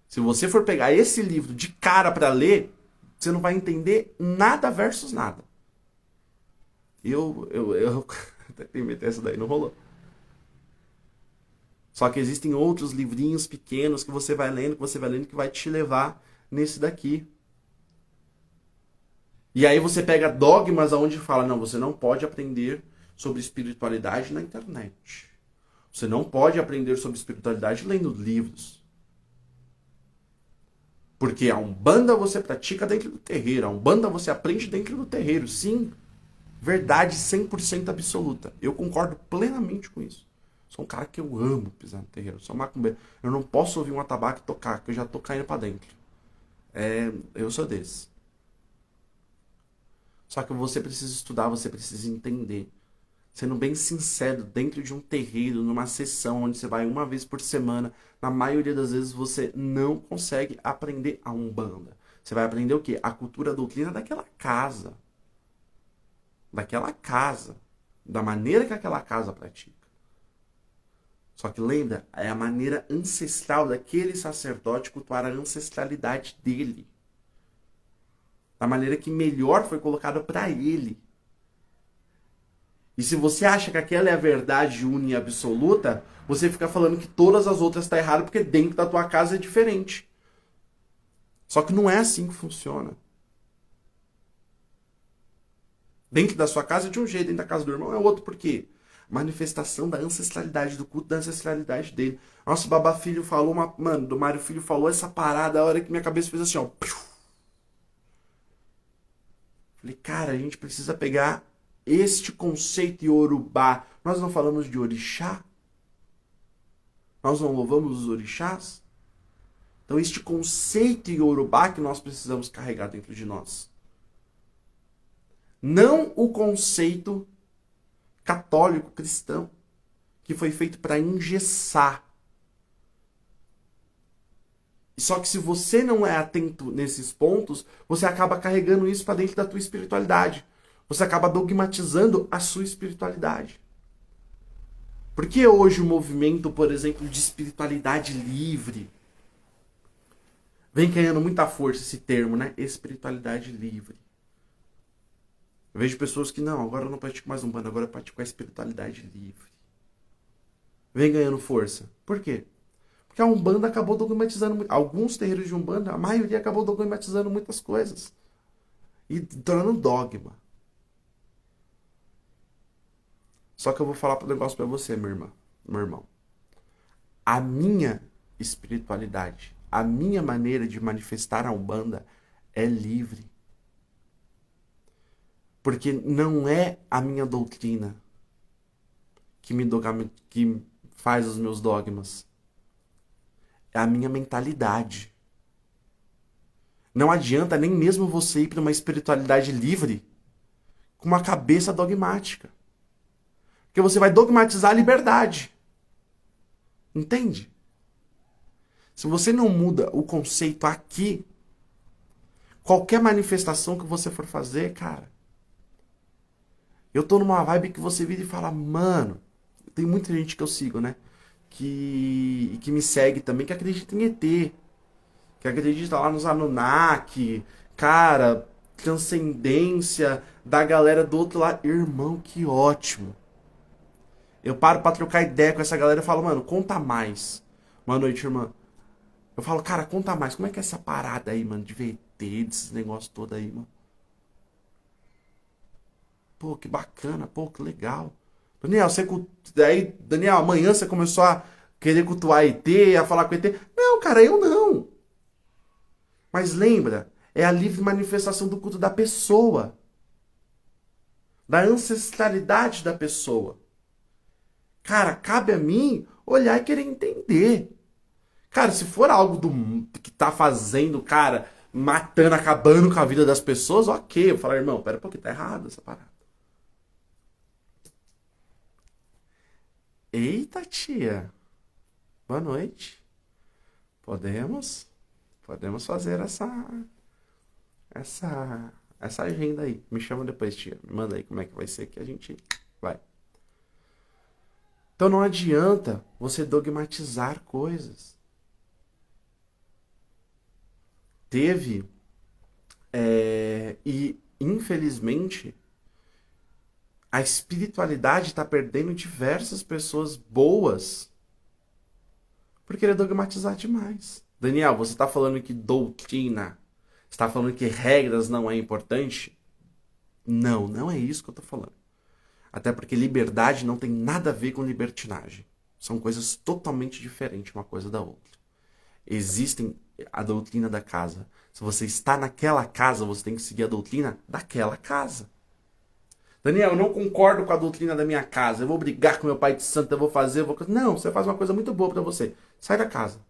S1: Se você for pegar esse livro de cara para ler, você não vai entender nada versus nada. Eu tentei meter essa daí, não rolou. Só que existem outros livrinhos pequenos que você vai lendo, que vai te levar nesse daqui. E aí você pega dogmas aonde fala, não, você não pode aprender sobre espiritualidade na internet. Você não pode aprender sobre espiritualidade lendo livros. Porque a Umbanda você pratica dentro do terreiro, a Umbanda você aprende dentro do terreiro. Sim, verdade 100% absoluta. Eu concordo plenamente com isso. Sou um cara que eu amo pisar no terreiro. Sou macumbeiro. Eu não posso ouvir um atabaque tocar, que eu já tô caindo pra dentro. Eu sou desse. Só que você precisa estudar, você precisa entender. Sendo bem sincero, dentro de um terreiro, numa sessão onde você vai uma vez por semana, na maioria das vezes você não consegue aprender a Umbanda. Você vai aprender o quê? A cultura, a doutrina daquela casa. Daquela casa. Da maneira que aquela casa pratica. Só que lembra, é a maneira ancestral daquele sacerdote cultuar a ancestralidade dele. Da maneira que melhor foi colocada para ele. E se você acha que aquela é a verdade única e absoluta, você fica falando que todas as outras estão erradas porque dentro da tua casa é diferente. Só que não é assim que funciona. Dentro da sua casa é de um jeito, dentro da casa do irmão é outro. Por quê? Manifestação da ancestralidade, do culto da ancestralidade dele. Nossa, o Babá Filho falou Mano, do Mário Filho falou essa parada, a hora que minha cabeça fez assim, ó. Falei, cara, a gente precisa pegar este conceito iorubá. Nós não falamos de orixá? Nós não louvamos os orixás? Então, este conceito iorubá que nós precisamos carregar dentro de nós. Não o conceito católico cristão que foi feito para engessar. Só que se você não é atento nesses pontos, você acaba carregando isso para dentro da tua espiritualidade. Você acaba dogmatizando a sua espiritualidade. Por que hoje o movimento, por exemplo, de espiritualidade livre vem ganhando muita força esse termo, né? Espiritualidade livre. Eu vejo pessoas que, não, agora eu não pratico mais Umbanda, agora eu pratico a espiritualidade livre. Vem ganhando força. Por quê? Porque a Umbanda acabou dogmatizando, alguns terreiros de Umbanda, a maioria acabou dogmatizando muitas coisas. E tornando dogma. Só que eu vou falar um negócio pra você, minha irmã, meu irmão. A minha espiritualidade, a minha maneira de manifestar a Umbanda é livre. Porque não é a minha doutrina que faz os meus dogmas. É a minha mentalidade. Não adianta nem mesmo você ir para uma espiritualidade livre com uma cabeça dogmática. Porque você vai dogmatizar a liberdade. Entende? Se você não muda o conceito aqui, qualquer manifestação que você for fazer, cara, eu tô numa vibe que você vira e fala, mano, tem muita gente que eu sigo, né? Que me segue também, que acredita em ET, que acredita lá nos Anunnaki, cara, transcendência da galera do outro lado. Irmão, que ótimo. Eu paro pra trocar ideia com essa galera e falo, mano, conta mais. Boa noite, irmã. Eu falo, cara, conta mais. Como é que é essa parada aí, mano, de VT, desses negócios todo aí, mano? Pô, que bacana, pô, que legal. Daniel, Daí, Daniel, amanhã você começou a querer cultuar ET, a falar com ET. Não, cara, eu não. Mas lembra, é a livre manifestação do culto da pessoa, da ancestralidade da pessoa. Cara, cabe a mim olhar e querer entender. Cara, se for algo que tá fazendo, cara, matando, acabando com a vida das pessoas, ok. Eu vou falar, irmão, pera um pouquinho, tá errado essa parada. Eita, tia. Boa noite. Podemos? Podemos fazer essa agenda aí. Me chama depois, tia. Me manda aí como é que vai ser que a gente vai. Então não adianta você dogmatizar coisas. Teve, e infelizmente, a espiritualidade está perdendo diversas pessoas boas por querer dogmatizar demais. Daniel, você está falando que doutrina, está falando que regras não é importante? Não, não é isso que eu estou falando. Até porque liberdade não tem nada a ver com libertinagem. São coisas totalmente diferentes uma coisa da outra. Existem a doutrina da casa. Se você está naquela casa, você tem que seguir a doutrina daquela casa. Daniel, eu não concordo com a doutrina da minha casa. Eu vou brigar com meu pai de santo, eu vou fazer, eu vou... Não, você faz uma coisa muito boa pra você. Sai da casa.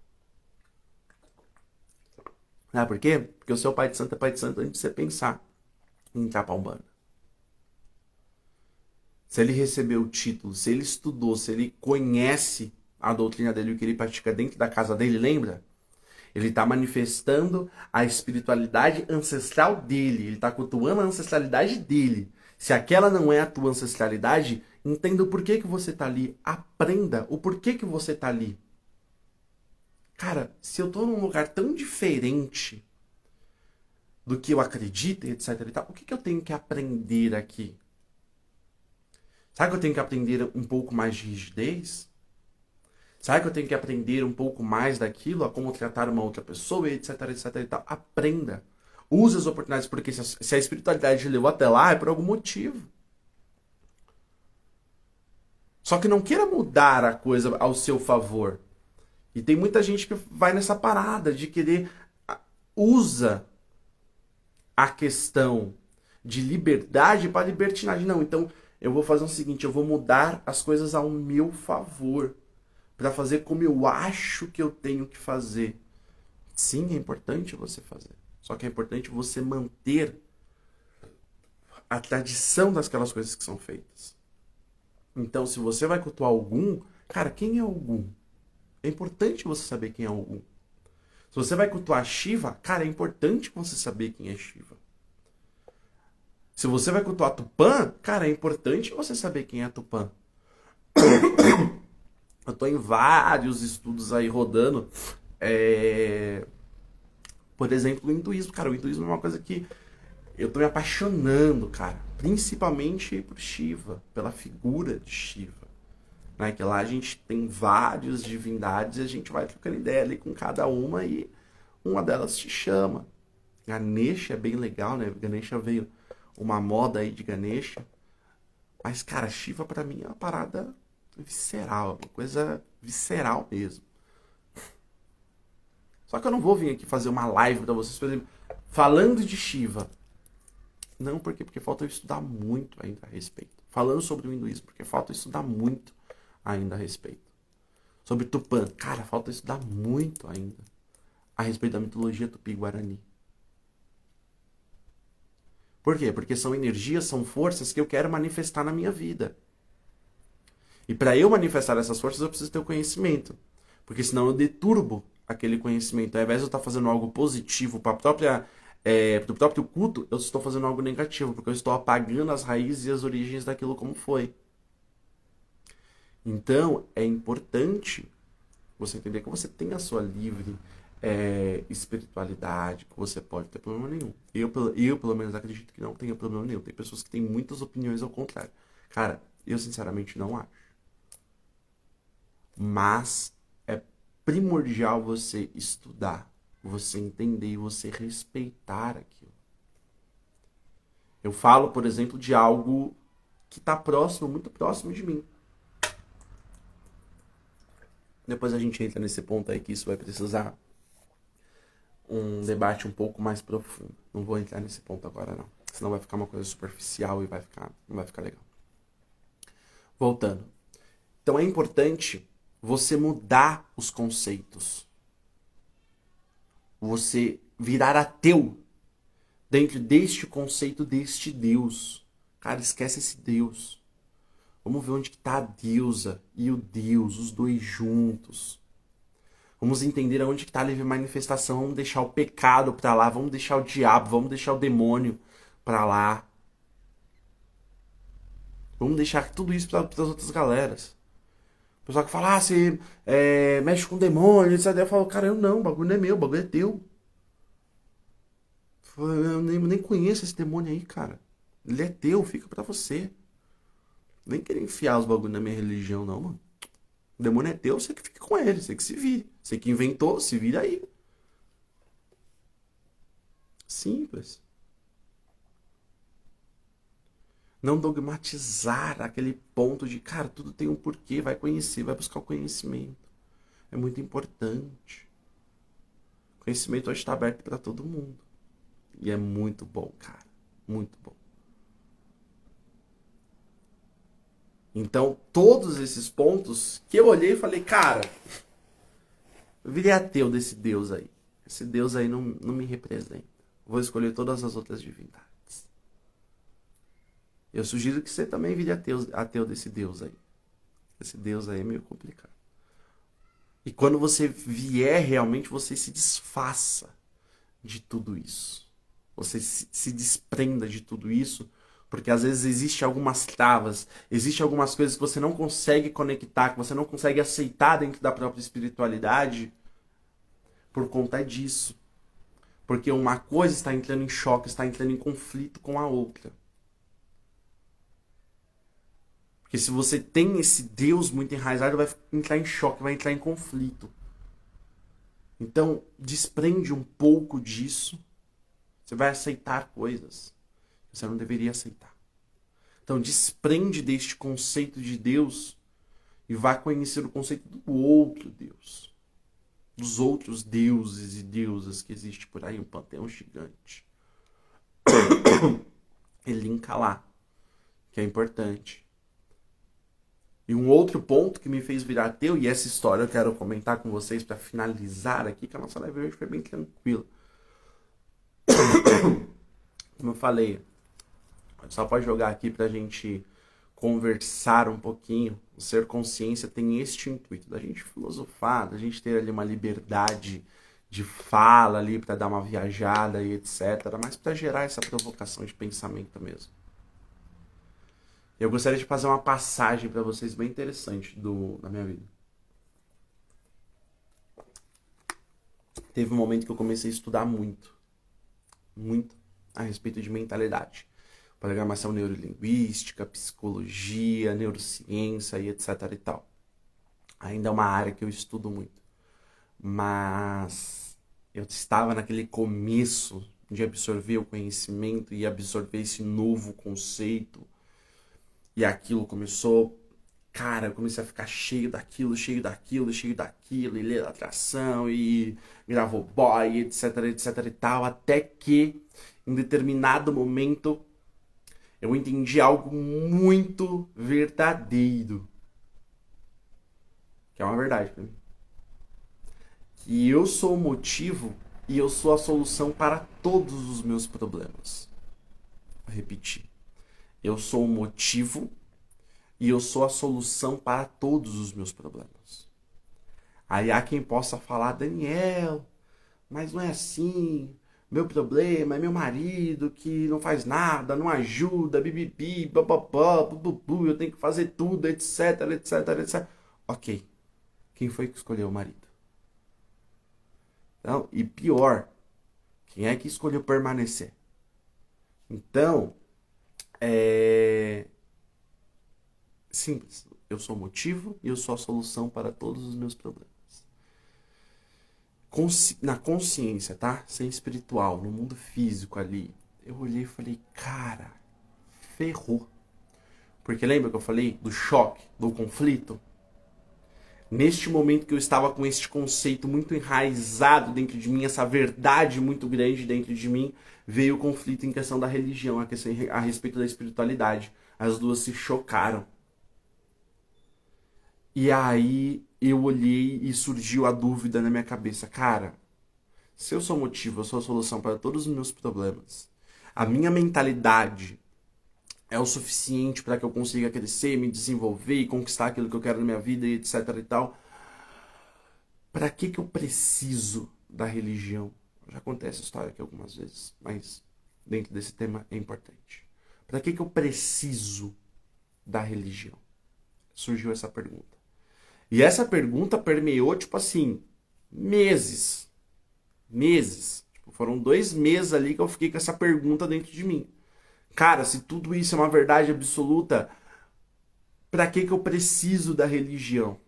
S1: Ah, por quê? Porque o seu pai de santo é pai de santo antes de você pensar em entrar pra Umbanda. Se ele recebeu o título, se ele estudou, se ele conhece a doutrina dele e o que ele pratica dentro da casa dele, lembra? Ele está manifestando a espiritualidade ancestral dele. Ele está cultuando a ancestralidade dele. Se aquela não é a tua ancestralidade, entenda o porquê que você está ali. Aprenda o porquê que você está ali. Cara, se eu estou num lugar tão diferente do que eu acredito, etc e tal, o que eu tenho que aprender aqui? Sabe que eu tenho que aprender um pouco mais de rigidez? Sabe que eu tenho que aprender um pouco mais daquilo, a como tratar uma outra pessoa, etc, etc e tal? Aprenda. Use as oportunidades, porque se a espiritualidade te levou até lá, é por algum motivo. Só que não queira mudar a coisa ao seu favor. E tem muita gente que vai nessa parada de querer... Usa a questão de liberdade para libertinagem. Não, então eu vou fazer o seguinte, eu vou mudar as coisas ao meu favor. Para fazer como eu acho que eu tenho que fazer. Sim, é importante você fazer. Só que é importante você manter a tradição daquelas coisas que são feitas. Então, se você vai cultuar algum, cara, quem é algum? É importante você saber quem é algum. Se você vai cultuar Shiva, cara, é importante você saber quem é Shiva. Se você vai cultuar Tupã, cara, é importante você saber quem é Tupã. Eu tô em vários estudos aí rodando. Por exemplo, o hinduísmo. Cara, o hinduísmo é uma coisa que eu tô me apaixonando, cara. Principalmente por Shiva, pela figura de Shiva. Né? Que lá a gente tem várias divindades e a gente vai trocando ideia ali com cada uma e uma delas te chama. Ganesha é bem legal, né? Ganesha veio uma moda aí de Ganesha. Mas, cara, Shiva pra mim é uma parada visceral, uma coisa visceral mesmo. Só que eu não vou vir aqui fazer uma live pra vocês, por exemplo, falando de Shiva. Não, porque falta eu estudar muito ainda a respeito. Falando sobre o hinduísmo, porque falta eu estudar muito ainda a respeito. Sobre Tupã, cara, falta eu estudar muito ainda a respeito da mitologia tupi-guarani. Por quê? Porque são energias, são forças que eu quero manifestar na minha vida. E para eu manifestar essas forças, eu preciso ter o conhecimento. Porque senão eu deturbo aquele conhecimento. Ao invés de eu estar fazendo algo positivo para o próprio culto, eu estou fazendo algo negativo, porque eu estou apagando as raízes e as origens daquilo como foi. Então, é importante você entender que você tem a sua livre espiritualidade, que você pode ter problema nenhum. Eu, pelo menos, acredito que não tenha problema nenhum. Tem pessoas que têm muitas opiniões ao contrário. Cara, eu sinceramente não acho. Mas é primordial você estudar, você entender e você respeitar aquilo. Eu falo, por exemplo, de algo
S2: que está próximo, muito próximo de mim. Depois a gente entra nesse ponto aí que isso vai precisar um debate um pouco mais profundo. Não vou entrar nesse ponto agora não. Senão vai ficar uma coisa superficial e não vai ficar legal. Voltando. Então é importante você mudar os conceitos. Você virar ateu dentro deste conceito deste Deus. Cara, esquece esse Deus. Vamos ver onde que tá a deusa e o Deus, os dois juntos. Vamos entender aonde que está a livre manifestação. Vamos deixar o pecado para lá. Vamos deixar o diabo. Vamos deixar o demônio para lá. Vamos deixar tudo isso para as outras galeras. O pessoal que fala, você mexe com demônio, etc. Eu falo, cara, eu não. O bagulho não é meu. O bagulho é teu. Eu nem conheço esse demônio aí, cara. Ele é teu. Fica para você. Nem querer enfiar os bagulhos na minha religião, não, mano. O demônio é teu, você que fica com ele. Você que se vire. Você que inventou, se vira aí. Simples. Não dogmatizar aquele ponto de, cara, tudo tem um porquê, vai conhecer, vai buscar o conhecimento. É muito importante. O conhecimento hoje está aberto para todo mundo. E é muito bom, cara. Muito bom. Então, todos esses pontos que eu olhei e falei, cara, eu virei ateu desse Deus aí. Esse Deus aí não me representa. Vou escolher todas as outras divindades. Eu sugiro que você também vire ateu desse Deus aí. Esse Deus aí é meio complicado. E quando você vier, realmente você se desfaça de tudo isso. Você se desprenda de tudo isso, porque às vezes existe algumas travas, existe algumas coisas que você não consegue conectar, que você não consegue aceitar dentro da própria espiritualidade por conta disso. Porque uma coisa está entrando em choque, está entrando em conflito com a outra. Porque se você tem esse Deus muito enraizado, vai entrar em choque, vai entrar em conflito. Então, desprende um pouco disso. Você vai aceitar coisas que você não deveria aceitar. Então, desprende deste conceito de Deus e vá conhecer o conceito do outro Deus. Dos outros deuses e deusas que existe por aí, um panteão gigante. E linka lá, que é importante. E um outro ponto que me fez virar ateu, e essa história eu quero comentar com vocês para finalizar aqui, que a nossa live hoje foi bem tranquila. Como eu falei, só pode jogar aqui pra gente conversar um pouquinho. O Ser Consciência tem este intuito, da gente filosofar, da gente ter ali uma liberdade de fala ali para dar uma viajada e etc, mas para gerar essa provocação de pensamento mesmo. Eu gostaria de fazer uma passagem para vocês bem interessante da minha vida. Teve um momento que eu comecei a estudar muito a respeito de mentalidade. Programação neurolinguística, psicologia, neurociência e etc e tal. Ainda é uma área que eu estudo muito. Mas eu estava naquele começo de absorver o conhecimento e absorver esse novo conceito. E aquilo começou... Cara, eu comecei a ficar cheio daquilo, e ler atração, e Gravoboy, etc e tal, até que, em determinado momento, eu entendi algo muito verdadeiro. Que é uma verdade pra mim. Que eu sou o motivo e eu sou a solução para todos os meus problemas. Vou repetir. Eu sou o motivo e eu sou a solução para todos os meus problemas. Aí há quem possa falar, Daniel, mas não é assim. Meu problema é meu marido que não faz nada, não ajuda, bibibi, bababá, bububu, eu tenho que fazer tudo, etc. Ok. Quem foi que escolheu o marido? Então, e pior, quem é que escolheu permanecer? Então, é simples. Eu sou o motivo e eu sou a solução para todos os meus problemas. Na consciência, tá? Sem espiritual, no mundo físico ali. Eu olhei e falei, cara, ferrou. Porque lembra que eu falei do choque, do conflito? Neste momento que eu estava com este conceito muito enraizado dentro de mim, essa verdade muito grande dentro de mim, veio o conflito em questão da religião, a respeito da espiritualidade. As duas se chocaram. E aí eu olhei e surgiu a dúvida na minha cabeça. Cara, se eu sou o motivo, eu sou a solução para todos os meus problemas, a minha mentalidade é o suficiente para que eu consiga crescer, me desenvolver e conquistar aquilo que eu quero na minha vida e etc e tal. Para que eu preciso da religião? Já contei essa história aqui algumas vezes, mas dentro desse tema é importante. Para que eu preciso da religião? Surgiu essa pergunta. E essa pergunta permeou, tipo assim, meses. Meses. Tipo, foram 2 meses ali que eu fiquei com essa pergunta dentro de mim. Cara, se tudo isso é uma verdade absoluta, pra que eu preciso da religião?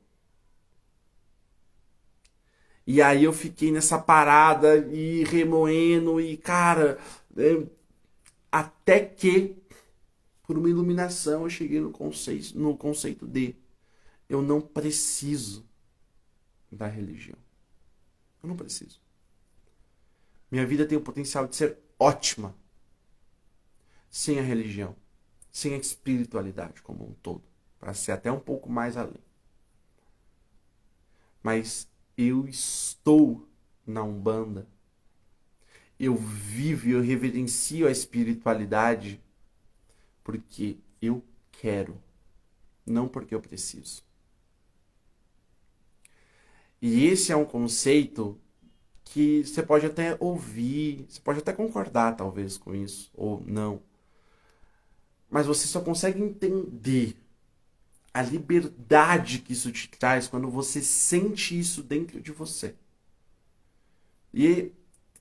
S2: E aí eu fiquei nessa parada e remoendo e, cara, até que, por uma iluminação, eu cheguei no conceito de eu não preciso da religião. Eu não preciso. Minha vida tem o potencial de ser ótima sem a religião, sem a espiritualidade como um todo, para ser até um pouco mais além. Mas eu estou na Umbanda, eu vivo e eu reverencio a espiritualidade porque eu quero, não porque eu preciso. E esse é um conceito que você pode até ouvir, você pode até concordar talvez com isso, ou não. Mas você só consegue entender a liberdade que isso te traz quando você sente isso dentro de você. E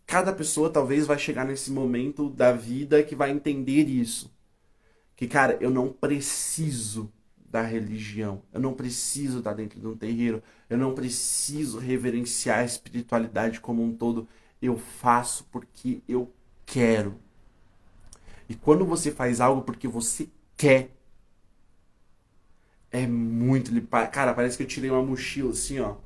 S2: cada pessoa talvez vai chegar nesse momento da vida que vai entender isso. Que, cara, eu não preciso da religião. Eu não preciso estar dentro de um terreiro. Eu não preciso reverenciar a espiritualidade como um todo. Eu faço porque eu quero. E quando você faz algo porque você quer, é muito... Cara, parece que eu tirei uma mochila assim, ó,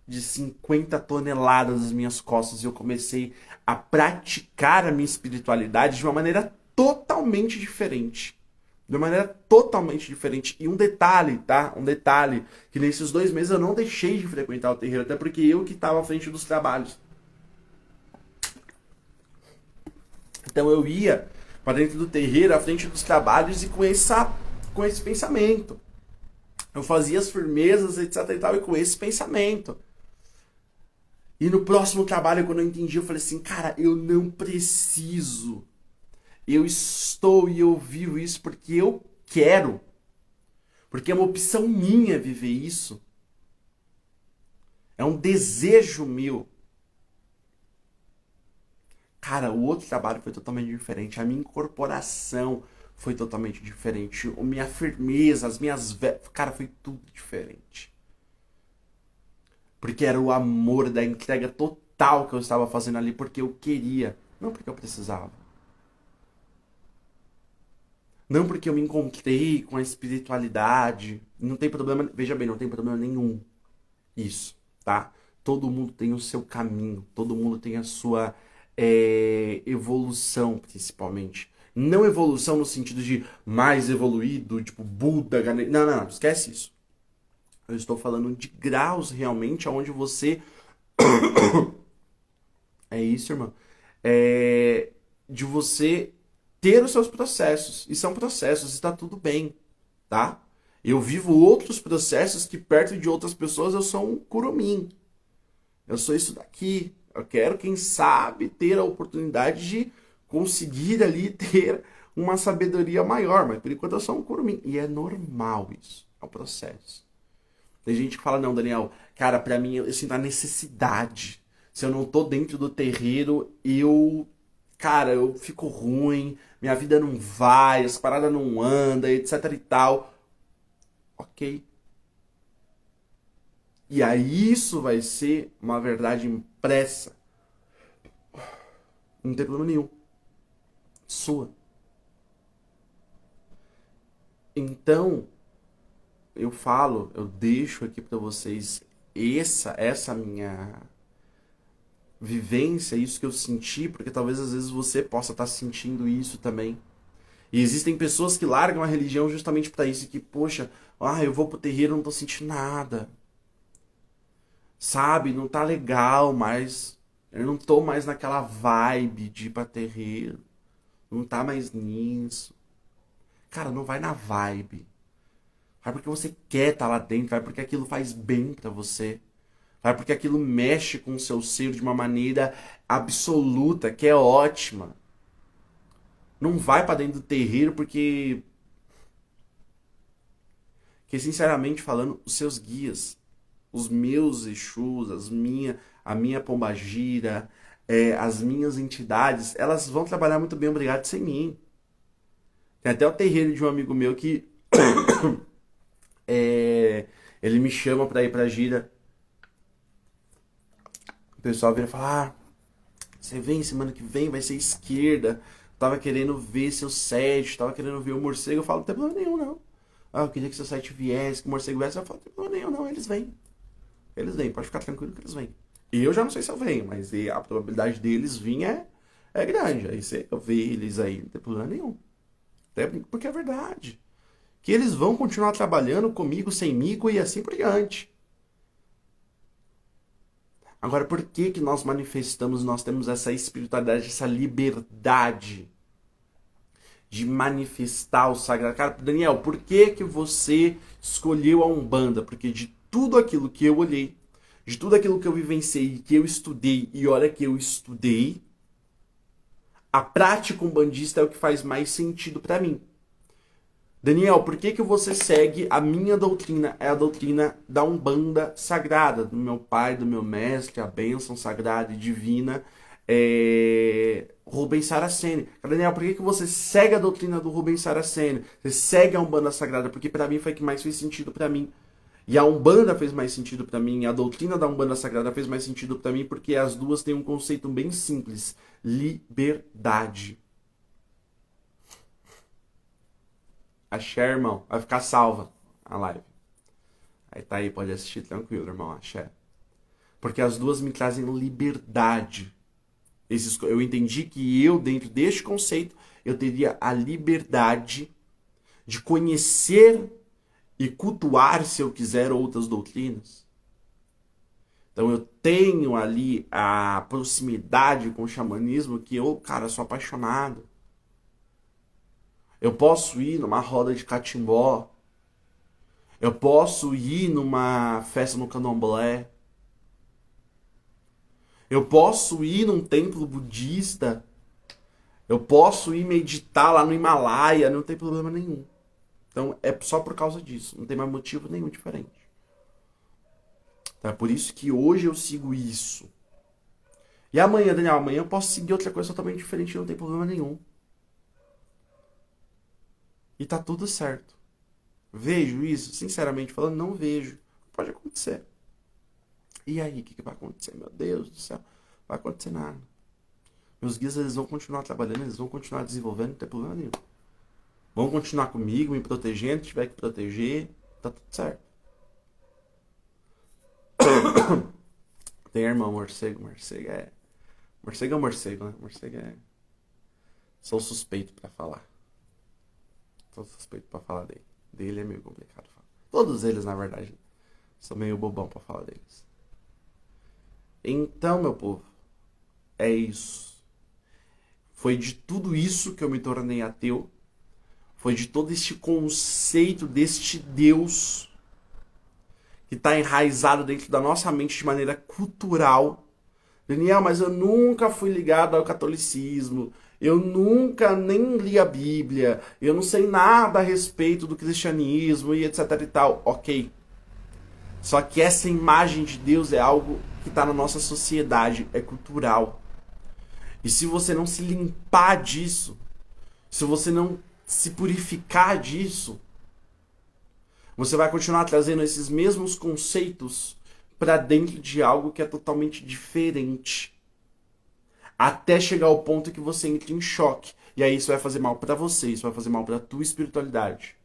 S2: de 50 toneladas das minhas costas e eu comecei a praticar a minha espiritualidade de uma maneira totalmente diferente. De uma maneira totalmente diferente. E um detalhe, tá? Um detalhe, que nesses 2 meses eu não deixei de frequentar o terreiro, até porque eu que estava à frente dos trabalhos. Então eu ia para dentro do terreiro, à frente dos trabalhos e com esse pensamento. Eu fazia as firmezas, etc e tal, e com esse pensamento. E no próximo trabalho, quando eu entendi, eu falei assim, cara, eu não preciso. Eu estou e eu vivo isso porque eu quero. Porque é uma opção minha viver isso. É um desejo meu. Cara, o outro trabalho foi totalmente diferente. A minha incorporação foi totalmente diferente. A minha firmeza, as minhas... Cara, foi tudo diferente. Porque era o amor da entrega total que eu estava fazendo ali porque eu queria, não porque eu precisava. Não porque eu me encontrei com a espiritualidade. Não tem problema, veja bem, não tem problema nenhum. Isso, tá? Todo mundo tem o seu caminho, todo mundo tem a sua evolução, principalmente. Não evolução no sentido de mais evoluído, tipo Buda, Ganesha. Não, não, não, esquece isso. Eu estou falando de graus realmente aonde você. É isso, irmão. De você ter os seus processos. E são processos, está tudo bem, tá? Eu vivo outros processos que perto de outras pessoas eu sou um curumim. Eu sou isso daqui. Eu quero, quem sabe, ter a oportunidade de conseguir ali ter uma sabedoria maior. Mas por enquanto eu sou um curumim. E é normal isso. É um processo. Tem gente que fala, não, Daniel, cara, pra mim eu sinto a necessidade. Se eu não tô dentro do terreiro, cara, eu fico ruim, minha vida não vai, as paradas não andam, etc e tal. Ok. E aí isso vai ser uma verdade impressa. Não tem problema nenhum. Sua. Então, eu deixo aqui para vocês essa minha vivência, isso que eu senti, porque talvez às vezes você possa estar sentindo isso também. E existem pessoas que largam a religião justamente para isso, que, poxa, eu vou pro terreiro, não tô sentindo nada. Sabe, não tá legal, mas eu não tô mais naquela vibe de ir pra terreiro. Não tá mais nisso. Cara, não vai na vibe. Vai porque você quer estar lá dentro, vai porque aquilo faz bem pra você. Vai porque aquilo mexe com o seu ser de uma maneira absoluta, que é ótima. Não vai pra dentro do terreiro porque sinceramente falando, os seus guias, os meus Exus, a minha pombagira, as minhas entidades, elas vão trabalhar muito bem, obrigado, sem mim. Tem até o terreiro de um amigo meu que ele me chama pra ir pra gira. O pessoal vira e fala: você vem semana que vem, vai ser esquerda. Tava querendo ver seu set, tava querendo ver o morcego. Eu falo: não tem problema nenhum, não. Eu queria que seu site viesse, que o morcego viesse. Eu falo: não tem problema nenhum, não. Eles vêm. Eles vêm, pode ficar tranquilo que eles vêm. E eu já não sei se eu venho, mas a probabilidade deles vir é grande. Aí você vê eles aí, não tem problema nenhum. Até porque é verdade. Que eles vão continuar trabalhando comigo, sem mico e assim por diante. Agora, por que que nós manifestamos, nós temos essa espiritualidade, essa liberdade de manifestar o sagrado? Cara, Daniel, por que que você escolheu a Umbanda? Porque de tudo aquilo que eu olhei, de tudo aquilo que eu vivenciei, que eu estudei, e olha que eu estudei, a prática umbandista é o que faz mais sentido pra mim. Daniel, por que que você segue a minha doutrina? É a doutrina da Umbanda sagrada, do meu pai, do meu mestre, a bênção sagrada e divina, Rubens Saraceni. Daniel, por que que você segue a doutrina do Rubens Saraceni? Você segue a Umbanda sagrada? Porque pra mim foi o que mais fez sentido pra mim. E a Umbanda fez mais sentido pra mim, a doutrina da Umbanda sagrada fez mais sentido pra mim, porque as duas têm um conceito bem simples: liberdade. Axé, irmão. Vai ficar salva a live. Aí tá aí, pode assistir tranquilo, irmão. Axé. Porque as duas me trazem liberdade. Eu entendi que eu, dentro deste conceito, eu teria a liberdade de conhecer e cultuar, se eu quiser, outras doutrinas. Então eu tenho ali a proximidade com o xamanismo que eu, cara, sou apaixonado. Eu posso ir numa roda de catimbó. Eu posso ir numa festa no candomblé. Eu posso ir num templo budista. Eu posso ir meditar lá no Himalaia. Não tem problema nenhum. Então é só por causa disso. Não tem mais motivo nenhum diferente. Então é por isso que hoje eu sigo isso. E amanhã, Daniel, amanhã eu posso seguir outra coisa totalmente diferente. Não tem problema nenhum. E tá tudo certo. Vejo isso? Sinceramente falando, não vejo. Pode acontecer. E aí, o que vai acontecer? Meu Deus do céu. Não vai acontecer nada. Meus guias, eles vão continuar trabalhando, eles vão continuar desenvolvendo, não tem problema nenhum. Vão continuar comigo, me protegendo, se tiver que proteger, tá tudo certo. Tem irmão, morcego é... Morcego é morcego, né? Morcego é... Sou suspeito pra falar. Sou suspeito pra falar dele. Dele é meio complicado falar. Todos eles, na verdade. Sou meio bobão pra falar deles. Então, meu povo, é isso. Foi de tudo isso que eu me tornei ateu. Foi de todo este conceito deste Deus que está enraizado dentro da nossa mente de maneira cultural. Daniel, mas eu nunca fui ligado ao catolicismo. Eu nunca nem li a Bíblia. Eu não sei nada a respeito do cristianismo e etc e tal. Ok. Só que essa imagem de Deus é algo que está na nossa sociedade, é cultural. E se você não se limpar disso, se você não se purificar disso, você vai continuar trazendo esses mesmos conceitos para dentro de algo que é totalmente diferente. Até chegar ao ponto que você entra em choque. E aí isso vai fazer mal para você, isso vai fazer mal para a tua espiritualidade.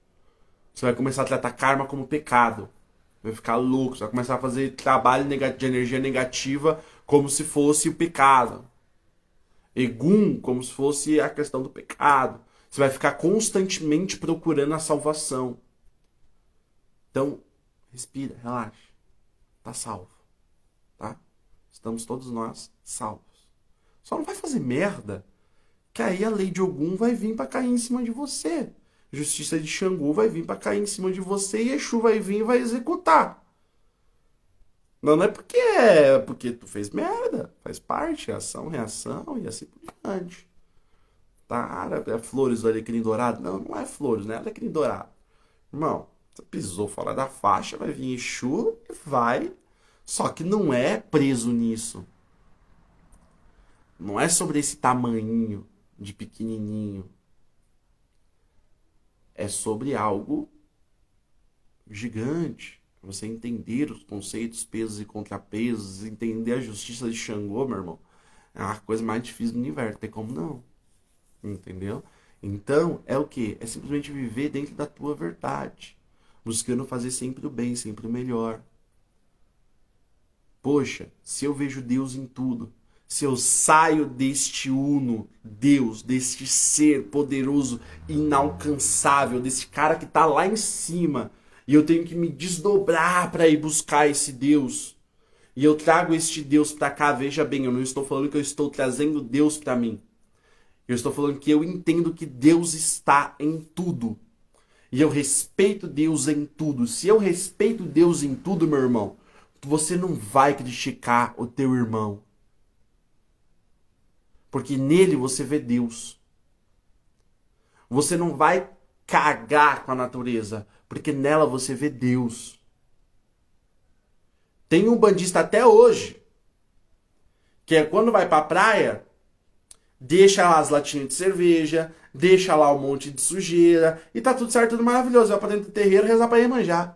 S2: Você vai começar a tratar karma como pecado. Vai ficar louco. Você vai começar a fazer trabalho de energia negativa como se fosse o pecado. Egum como se fosse a questão do pecado. Você vai ficar constantemente procurando a salvação. Então, respira, relaxa. Tá salvo. Tá? Estamos todos nós salvos. Só não vai fazer merda, que aí a lei de Ogum vai vir pra cair em cima de você. Justiça de Xangô vai vir pra cair em cima de você e Exu vai vir e vai executar. Não é porque tu fez merda. Faz parte, ação, reação e assim por diante. Tá? É flores do alecrim dourado? Não, não é flores, não é alecrim dourado. Irmão, você pisou fora da faixa, vai vir Exu e vai. Só que não é preso nisso. Não é sobre esse tamanhinho de pequenininho. É sobre algo gigante. Você entender os conceitos, pesos e contrapesos, entender a justiça de Xangô, meu irmão, é a coisa mais difícil do universo. Tem como não. Entendeu? Então, é o que? É simplesmente viver dentro da tua verdade. Buscando fazer sempre o bem, sempre o melhor. Poxa, se eu vejo Deus em tudo, se eu saio deste uno, Deus, deste ser poderoso, inalcançável, desse cara que tá lá em cima, e eu tenho que me desdobrar para ir buscar esse Deus, e eu trago este Deus para cá, veja bem, eu não estou falando que eu estou trazendo Deus para mim. Eu estou falando que eu entendo que Deus está em tudo. E eu respeito Deus em tudo. Se eu respeito Deus em tudo, meu irmão, você não vai criticar o teu irmão. Porque nele você vê Deus. Você não vai cagar com a natureza, porque nela você vê Deus. Tem um bandista até hoje, que é quando vai pra praia, deixa lá as latinhas de cerveja, deixa lá um monte de sujeira, e tá tudo certo, tudo maravilhoso. Vai pra dentro do terreiro rezar pra Iemanjá.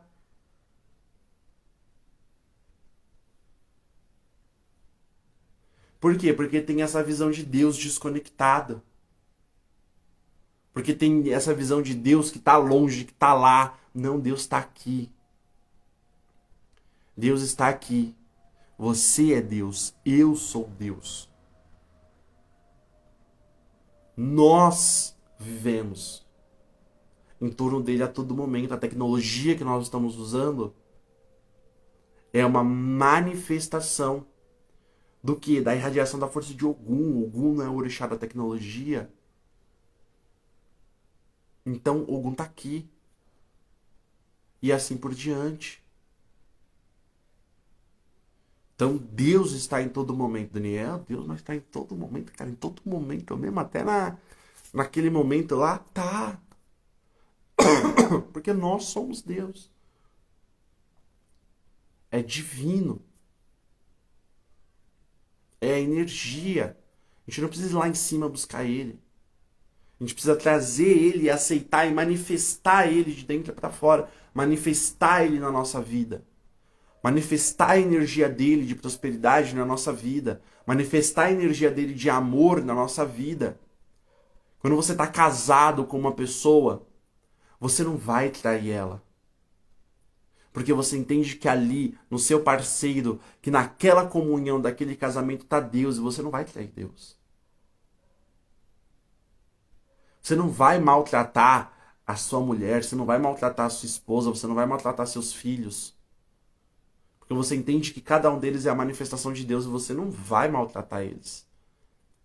S2: Por quê? Porque tem essa visão de Deus desconectada. Porque tem essa visão de Deus que tá longe, que tá lá. Não, Deus está aqui. Deus está aqui. Você é Deus. Eu sou Deus. Nós vivemos em torno dele a todo momento. A tecnologia que nós estamos usando é uma manifestação do que? Da irradiação da força de Ogum. Ogum não é o orixá da tecnologia. Então Ogum tá aqui. E assim por diante. Então Deus está em todo momento, Daniel. Deus não está em todo momento, cara. Em todo momento mesmo. Até naquele momento lá, tá. Porque nós somos Deus. É divino. É a energia. A gente não precisa ir lá em cima buscar ele. A gente precisa trazer ele, aceitar e manifestar ele de dentro para fora. Manifestar ele na nossa vida. Manifestar a energia dele de prosperidade na nossa vida. Manifestar a energia dele de amor na nossa vida. Quando você está casado com uma pessoa, você não vai trair ela. Porque você entende que ali, no seu parceiro, que naquela comunhão daquele casamento está Deus, e você não vai trair Deus. Você não vai maltratar a sua mulher, você não vai maltratar a sua esposa, você não vai maltratar seus filhos. Porque você entende que cada um deles é a manifestação de Deus e você não vai maltratar eles.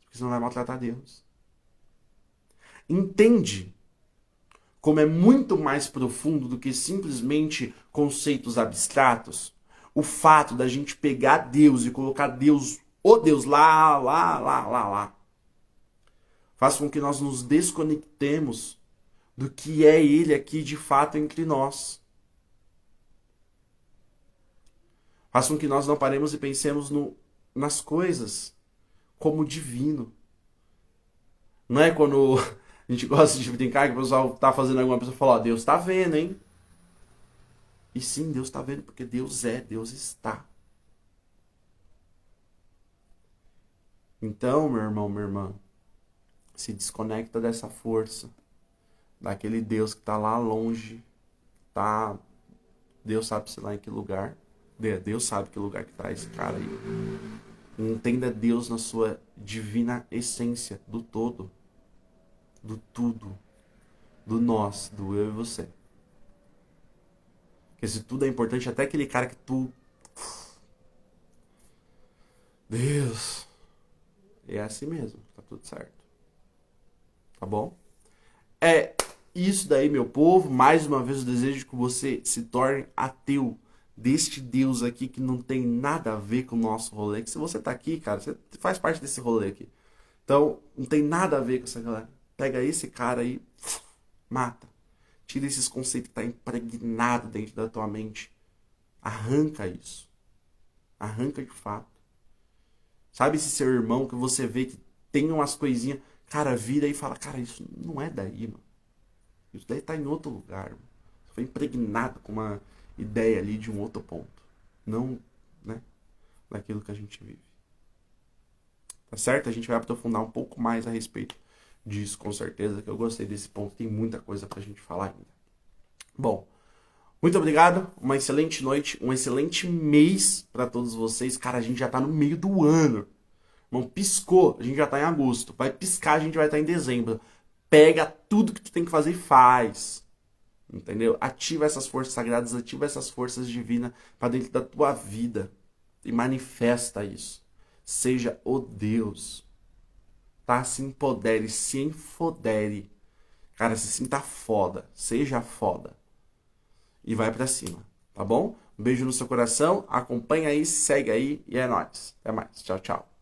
S2: Porque você não vai maltratar Deus. Entende como é muito mais profundo do que simplesmente conceitos abstratos? O fato da gente pegar Deus e colocar Deus, o Deus lá, faz com que nós nos desconectemos do que é Ele aqui de fato entre nós. Faz com que nós não paremos e pensemos nas coisas como divino. Não é quando a gente gosta de brincar que o pessoal tá fazendo alguma coisa e fala, ó, Deus tá vendo, hein? E sim, Deus tá vendo, porque Deus é, Deus está. Então, meu irmão, minha irmã, se desconecta dessa força, daquele Deus que tá lá longe, tá. Deus sabe, sei lá, em que lugar. Deus sabe que lugar que tá esse cara aí. Entenda Deus na sua divina essência, do todo, do tudo, do nós, do eu e você. Porque se tudo é importante, até aquele cara que tu... Deus... É assim mesmo, tá tudo certo. Tá bom? É isso daí, meu povo. Mais uma vez eu desejo que você se torne ateu deste Deus aqui que não tem nada a ver com o nosso rolê. Que se você tá aqui, cara, você faz parte desse rolê aqui. Então, não tem nada a ver com essa galera. Pega esse cara aí, mata. Tira esses conceitos que tá impregnado dentro da tua mente. Arranca isso. Arranca de fato. Sabe esse seu irmão que você vê que tem umas coisinhas, cara, vira e fala, cara, isso não é daí, mano. Isso daí tá em outro lugar, mano. Foi impregnado com uma ideia ali de um outro ponto. Não, né, daquilo que a gente vive. Tá certo? A gente vai aprofundar um pouco mais a respeito disso, com certeza, que eu gostei desse ponto. Tem muita coisa pra gente falar ainda. Bom, muito obrigado, uma excelente noite, um excelente mês pra todos vocês. Cara, a gente já tá no meio do ano. Não piscou, a gente já tá em agosto. Vai piscar, a gente vai estar em dezembro. Pega tudo que tu tem que fazer e faz. Entendeu? Ativa essas forças sagradas, ativa essas forças divinas pra dentro da tua vida. E manifesta isso. Seja o Deus. Tá? Se empodere, se enfodere. Cara, se sinta foda. Seja foda. E vai pra cima, tá bom? Um beijo no seu coração, acompanha aí, segue aí e é nóis. Até mais. Tchau, tchau.